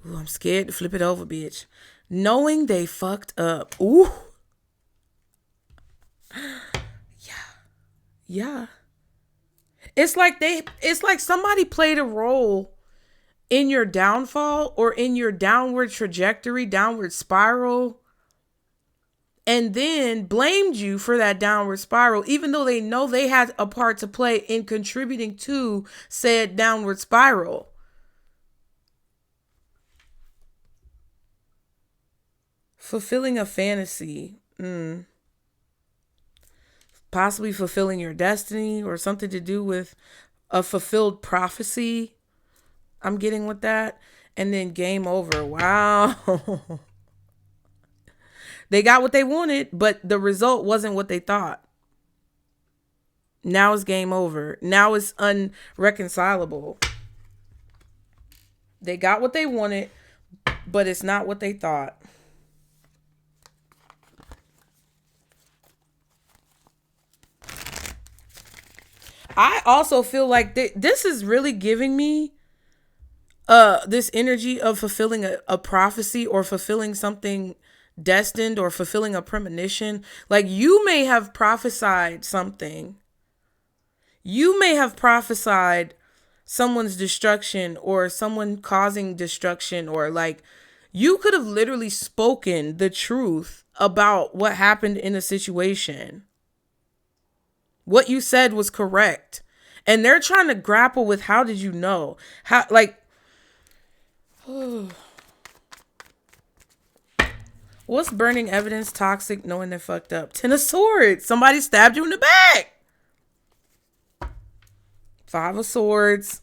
Ooh, I'm scared to flip it over, bitch. Knowing they fucked up. Ooh. Yeah. It's like somebody played a role in your downfall or in your downward trajectory, downward spiral, and then blamed you for that downward spiral, even though they know they had a part to play in contributing to said downward spiral. Fulfilling a fantasy. Possibly fulfilling your destiny or something to do with a fulfilled prophecy. I'm getting with that. And then game over. Wow. They got what they wanted, but the result wasn't what they thought. Now it's game over. Now it's unreconcilable. They got what they wanted, but it's not what they thought. I also feel like this is really giving me this energy of fulfilling a prophecy or fulfilling something destined or fulfilling a premonition. Like you may have prophesied something. You may have prophesied someone's destruction or someone causing destruction, or like you could have literally spoken the truth about what happened in a situation. What you said was correct. And they're trying to grapple with, how did you know? How, like, what's burning evidence, toxic, knowing they're fucked up? 10 of Swords. Somebody stabbed you in the back. 5 of Swords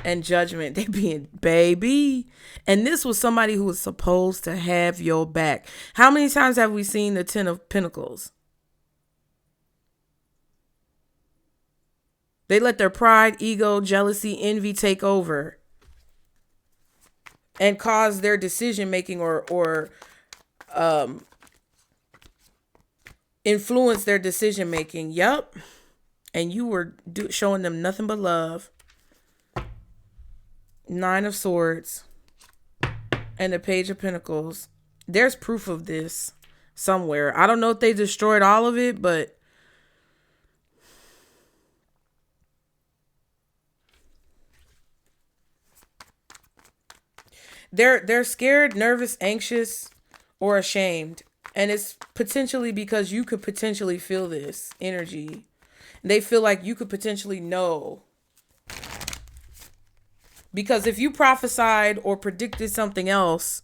and Judgment. They being baby. And this was somebody who was supposed to have your back. How many times have we seen the 10 of Pentacles? They let their pride, ego, jealousy, envy take over and cause their decision making or influence their decision making. Yup. And you were showing them nothing but love. 9 of Swords and the Page of Pentacles. There's proof of this somewhere. I don't know if they destroyed all of it, but they're scared, nervous, anxious, or ashamed. And it's potentially because you could potentially feel this energy. They feel like you could potentially know. Because if you prophesied or predicted something else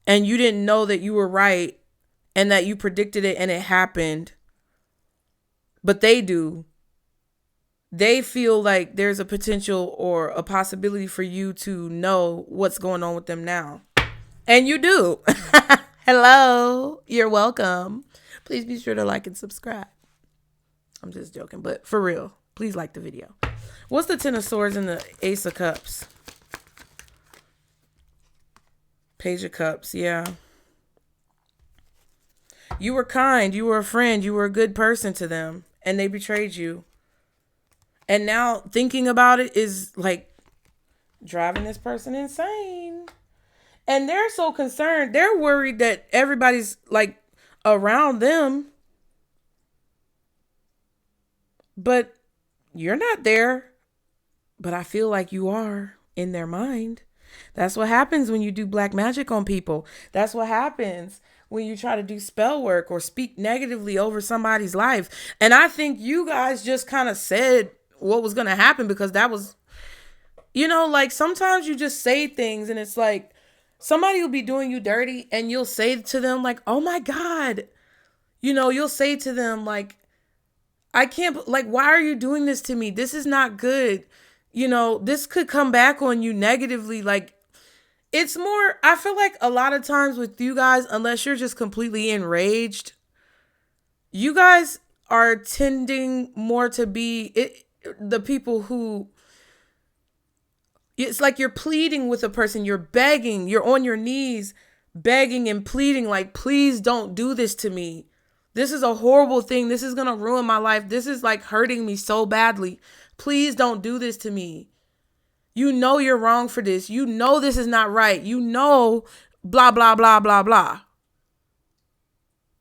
and you didn't know that you were right and that you predicted it and it happened, but they do, they feel like there's a potential or a possibility for you to know what's going on with them now. And you do. Hello. You're welcome. Please be sure to like and subscribe. I'm just joking, but for real, please like the video. What's the 10 of Swords and the Ace of Cups? Page of Cups, yeah. You were kind, you were a friend, you were a good person to them, and they betrayed you. And now thinking about it is like driving this person insane. And they're so concerned. They're worried that everybody's like around them. But you're not there. But I feel like you are in their mind. That's what happens when you do black magic on people. That's what happens when you try to do spell work or speak negatively over somebody's life. And I think you guys just kind of said what was going to happen because that was, like sometimes you just say things and it's like somebody will be doing you dirty and you'll say to them like, oh my God, you'll say to them like, I can't, like, why are you doing this to me? This is not good. This could come back on you negatively. Like, it's more, I feel like a lot of times with you guys, unless you're just completely enraged, you guys are tending more to be the people who, it's like you're pleading with a person, you're begging, you're on your knees, begging and pleading like, please don't do this to me. This is a horrible thing. This is going to ruin my life. This is like hurting me so badly. Please don't do this to me. You know you're wrong for this. You know this is not right. You know blah, blah, blah, blah, blah.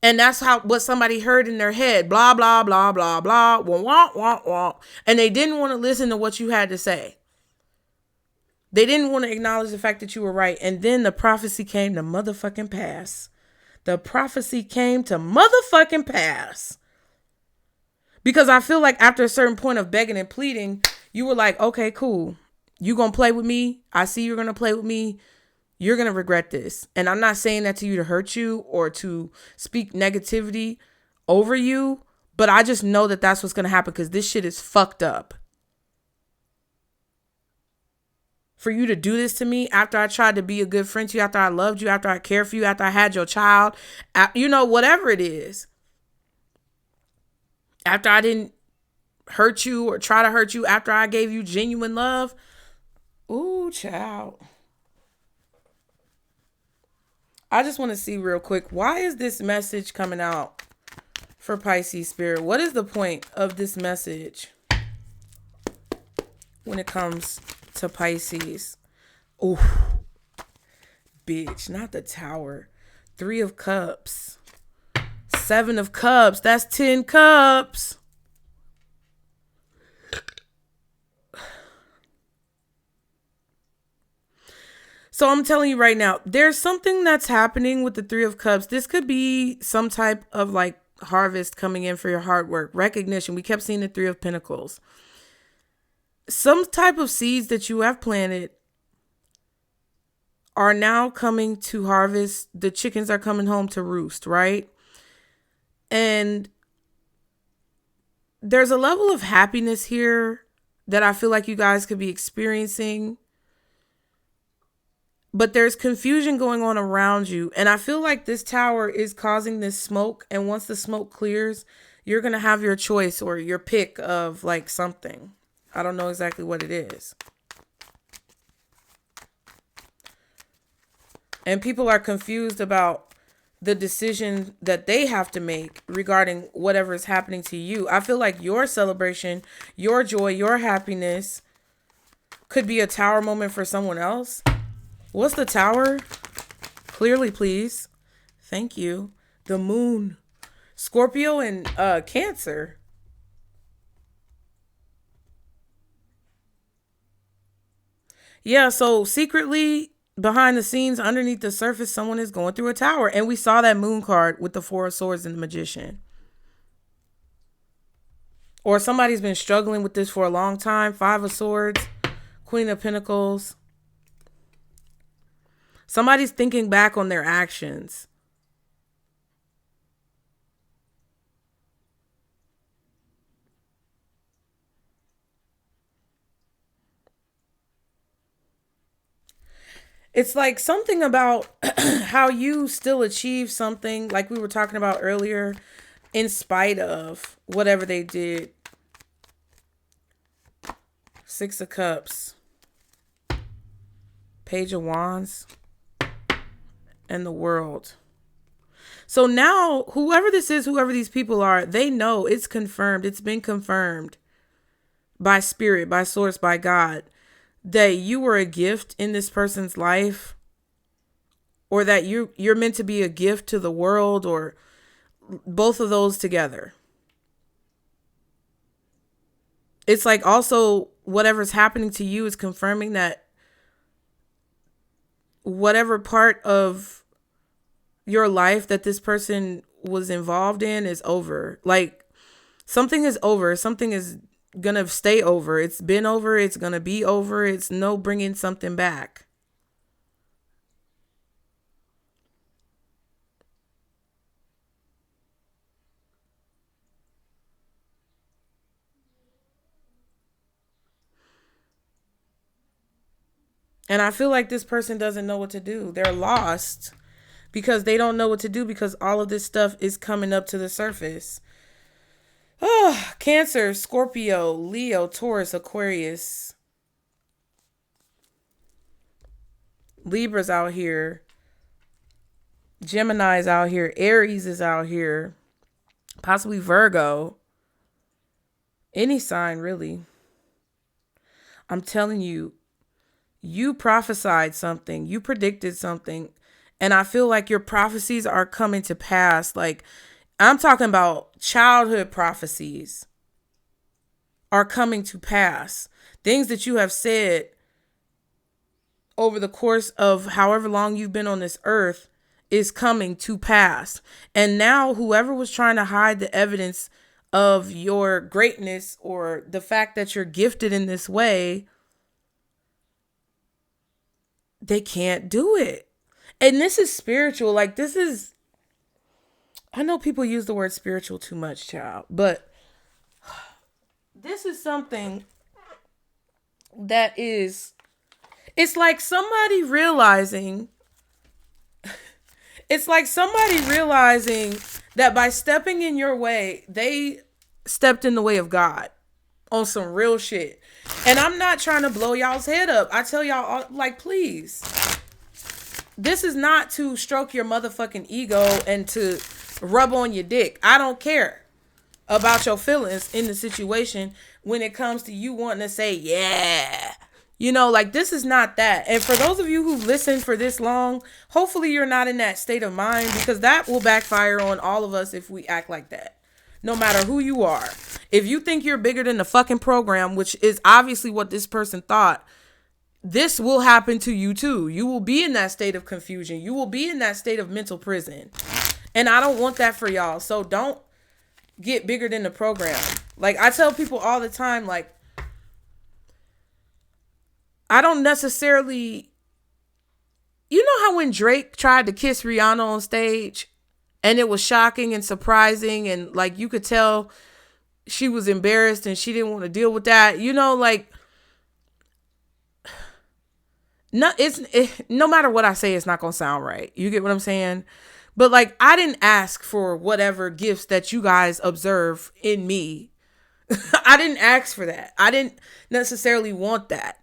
And that's what somebody heard in their head. Blah, blah, blah, blah, blah. Wah, wah, wah, wah. And they didn't want to listen to what you had to say. They didn't want to acknowledge the fact that you were right. And then the prophecy came to motherfucking pass. The prophecy came to motherfucking pass. Because I feel like after a certain point of begging and pleading, you were like, okay, cool. You gonna play with me? I see you're gonna play with me. You're gonna regret this. And I'm not saying that to you to hurt you or to speak negativity over you. But I just know that that's what's gonna happen because this shit is fucked up. For you to do this to me after I tried to be a good friend to you, after I loved you, after I cared for you, after I had your child, whatever it is. After I didn't hurt you or try to hurt you, after I gave you genuine love. Ooh, child. I just want to see real quick, why is this message coming out for Pisces Spirit? What is the point of this message when it comes to Pisces? Ooh, bitch, not the Tower. 3 of Cups. 7 of Cups. That's 10 cups. So I'm telling you right now, there's something that's happening with the 3 of Cups. This could be some type of like harvest coming in for your hard work, recognition. We kept seeing the 3 of Pentacles. Some type of seeds that you have planted are now coming to harvest. The chickens are coming home to roost, right? And there's a level of happiness here that I feel like you guys could be experiencing. But there's confusion going on around you. And I feel like this Tower is causing this smoke. And once the smoke clears, you're going to have your choice or your pick of like something. I don't know exactly what it is. And people are confused about the decision that they have to make regarding whatever is happening to you. I feel like your celebration, your joy, your happiness could be a Tower moment for someone else. What's the Tower? Clearly, please. Thank you. The Moon. Scorpio and Cancer. Yeah, so secretly, behind the scenes, underneath the surface, someone is going through a Tower. And we saw that Moon card with the 4 of Swords and the Magician. Or somebody's been struggling with this for a long time. 5 of Swords, Queen of Pentacles. Somebody's thinking back on their actions. It's like something about how you still achieve something like we were talking about earlier in spite of whatever they did. 6 of Cups. Page of Wands. and the world. So now, whoever this is, whoever these people are, they know it's confirmed. It's been confirmed by spirit, by source, by God, that you were a gift in this person's life, or that you're meant to be a gift to the world, or both of those together. It's like also whatever's happening to you is confirming that whatever part of your life that this person was involved in is over. Like something is over. Something is gonna stay over. It's been over. It's gonna be over. It's no bringing something back. And I feel like this person doesn't know what to do. They're lost because they don't know what to do, because all of this stuff is coming up to the surface. Oh, Cancer, Scorpio, Leo, Taurus, Aquarius. Libra's out here. Gemini's out here. Aries is out here. Possibly Virgo. Any sign, really. I'm telling you, you prophesied something. You predicted something. And I feel like your prophecies are coming to pass. Like, I'm talking about childhood prophecies are coming to pass. Things that you have said over the course of however long you've been on this earth is coming to pass. And now whoever was trying to hide the evidence of your greatness or the fact that you're gifted in this way, they can't do it. And this is spiritual. Like, this is, I know people use the word spiritual too much, child, but this is something that is, it's like somebody realizing that by stepping in your way, they stepped in the way of God on some real shit. And I'm not trying to blow y'all's head up. I tell y'all, like, please, this is not to stroke your motherfucking ego and to rub on your dick. I don't care about your feelings in the situation when it comes to you wanting to say, yeah. You know, like, this is not that. And for those of you who've listened for this long, hopefully you're not in that state of mind, because that will backfire on all of us if we act like that. No matter who you are. If you think you're bigger than the fucking program, which is obviously what this person thought, this will happen to you too. You will be in that state of confusion. You will be in that state of mental prison. And I don't want that for y'all. So don't get bigger than the program. Like, I tell people all the time, like, I don't necessarily, you know how when Drake tried to kiss Rihanna on stage and it was shocking and surprising, and like you could tell she was embarrassed and she didn't want to deal with that, you know, like, no matter what I say, it's not gonna sound right. You get what I'm saying? But like, I didn't ask for whatever gifts that you guys observe in me. I didn't ask for that. I didn't necessarily want that.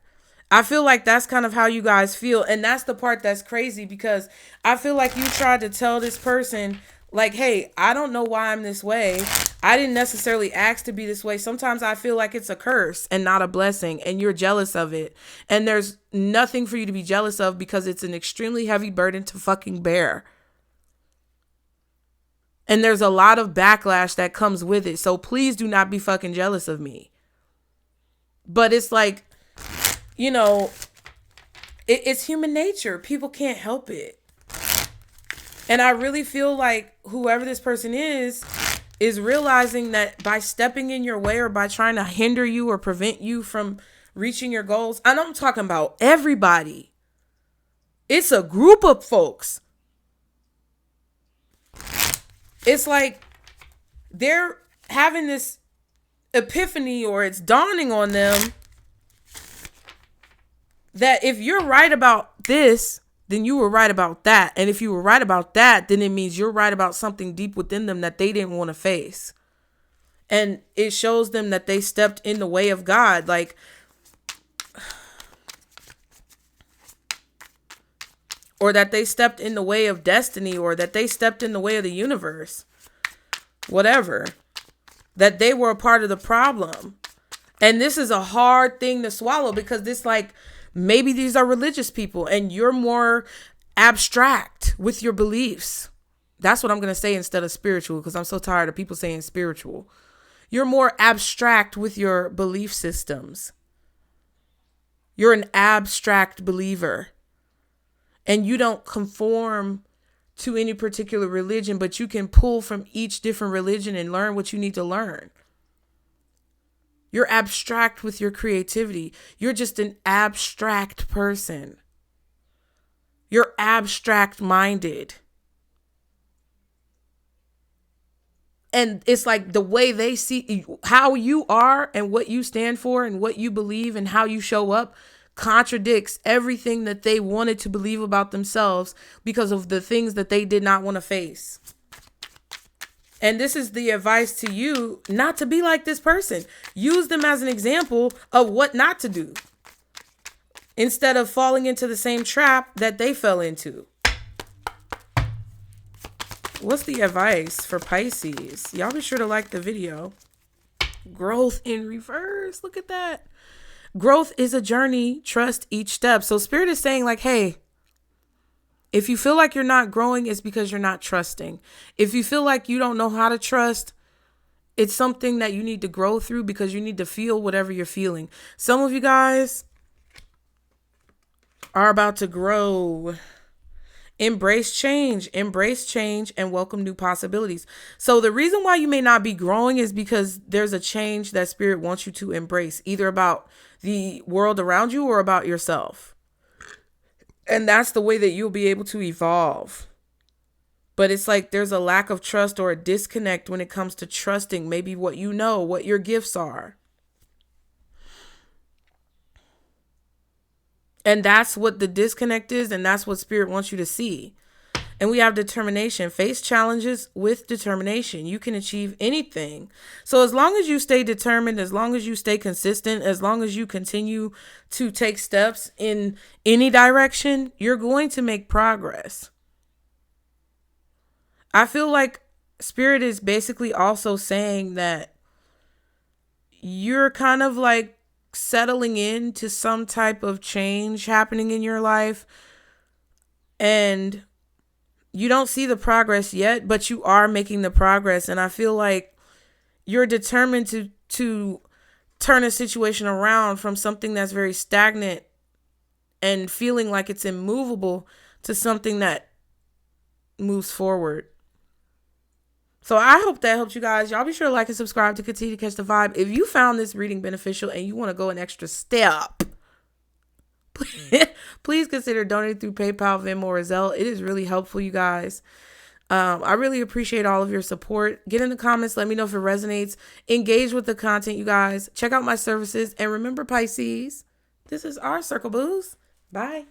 I feel like that's kind of how you guys feel. And that's the part that's crazy, because I feel like you tried to tell this person, like, hey, I don't know why I'm this way. I didn't necessarily ask to be this way. Sometimes I feel like it's a curse and not a blessing, and you're jealous of it. And there's nothing for you to be jealous of, because it's an extremely heavy burden to fucking bear. And there's a lot of backlash that comes with it. So please do not be fucking jealous of me. But it's like, you know, it's human nature. People can't help it. And I really feel like whoever this person is realizing that by stepping in your way or by trying to hinder you or prevent you from reaching your goals. And I'm talking about everybody. It's a group of folks. It's like they're having this epiphany, or it's dawning on them that if you're right about this, then you were right about that. And if you were right about that, then it means you're right about something deep within them that they didn't want to face. And it shows them that they stepped in the way of God. Like, or that they stepped in the way of destiny, or that they stepped in the way of the universe, whatever, that they were a part of the problem. And this is a hard thing to swallow, because this, like, maybe these are religious people and you're more abstract with your beliefs. That's what I'm going to say instead of spiritual, because I'm so tired of people saying spiritual. You're more abstract with your belief systems. You're an abstract believer. And you don't conform to any particular religion, but you can pull from each different religion and learn what you need to learn. You're abstract with your creativity. You're just an abstract person. You're abstract minded. And it's like the way they see how you are and what you stand for and what you believe and how you show up contradicts everything that they wanted to believe about themselves, because of the things that they did not want to face. And this is the advice to you, not to be like this person. Use them as an example of what not to do, instead of falling into the same trap that they fell into. What's the advice for Pisces? Y'all be sure to like the video. Growth in reverse. Look at that. Growth is a journey. Trust each step. So Spirit is saying, like, hey, if you feel like you're not growing, it's because you're not trusting. If you feel like you don't know how to trust, it's something that you need to grow through, because you need to feel whatever you're feeling. Some of you guys are about to grow. Embrace change, and welcome new possibilities. So the reason why you may not be growing is because there's a change that Spirit wants you to embrace, either about the world around you or about yourself. And that's the way that you'll be able to evolve. But it's like there's a lack of trust or a disconnect when it comes to trusting maybe what you know, what your gifts are. And that's what the disconnect is, and that's what Spirit wants you to see. And we have determination. Face challenges with determination. You can achieve anything. So as long as you stay determined, as long as you stay consistent, as long as you continue to take steps in any direction, you're going to make progress. I feel like Spirit is basically also saying that you're kind of like settling into some type of change happening in your life, and you don't see the progress yet, but you are making the progress. And I feel like you're determined to turn a situation around from something that's very stagnant and feeling like it's immovable to something that moves forward. So I hope that helped you guys. Y'all be sure to like and subscribe to continue to catch the vibe. If you found this reading beneficial and you want to go an extra step, please consider donating through PayPal, Venmo, or Zelle. It is really helpful, you guys. I really appreciate all of your support. Get in the comments. Let me know if it resonates. Engage with the content, you guys. Check out my services. And remember, Pisces, this is our circle, booze. Bye.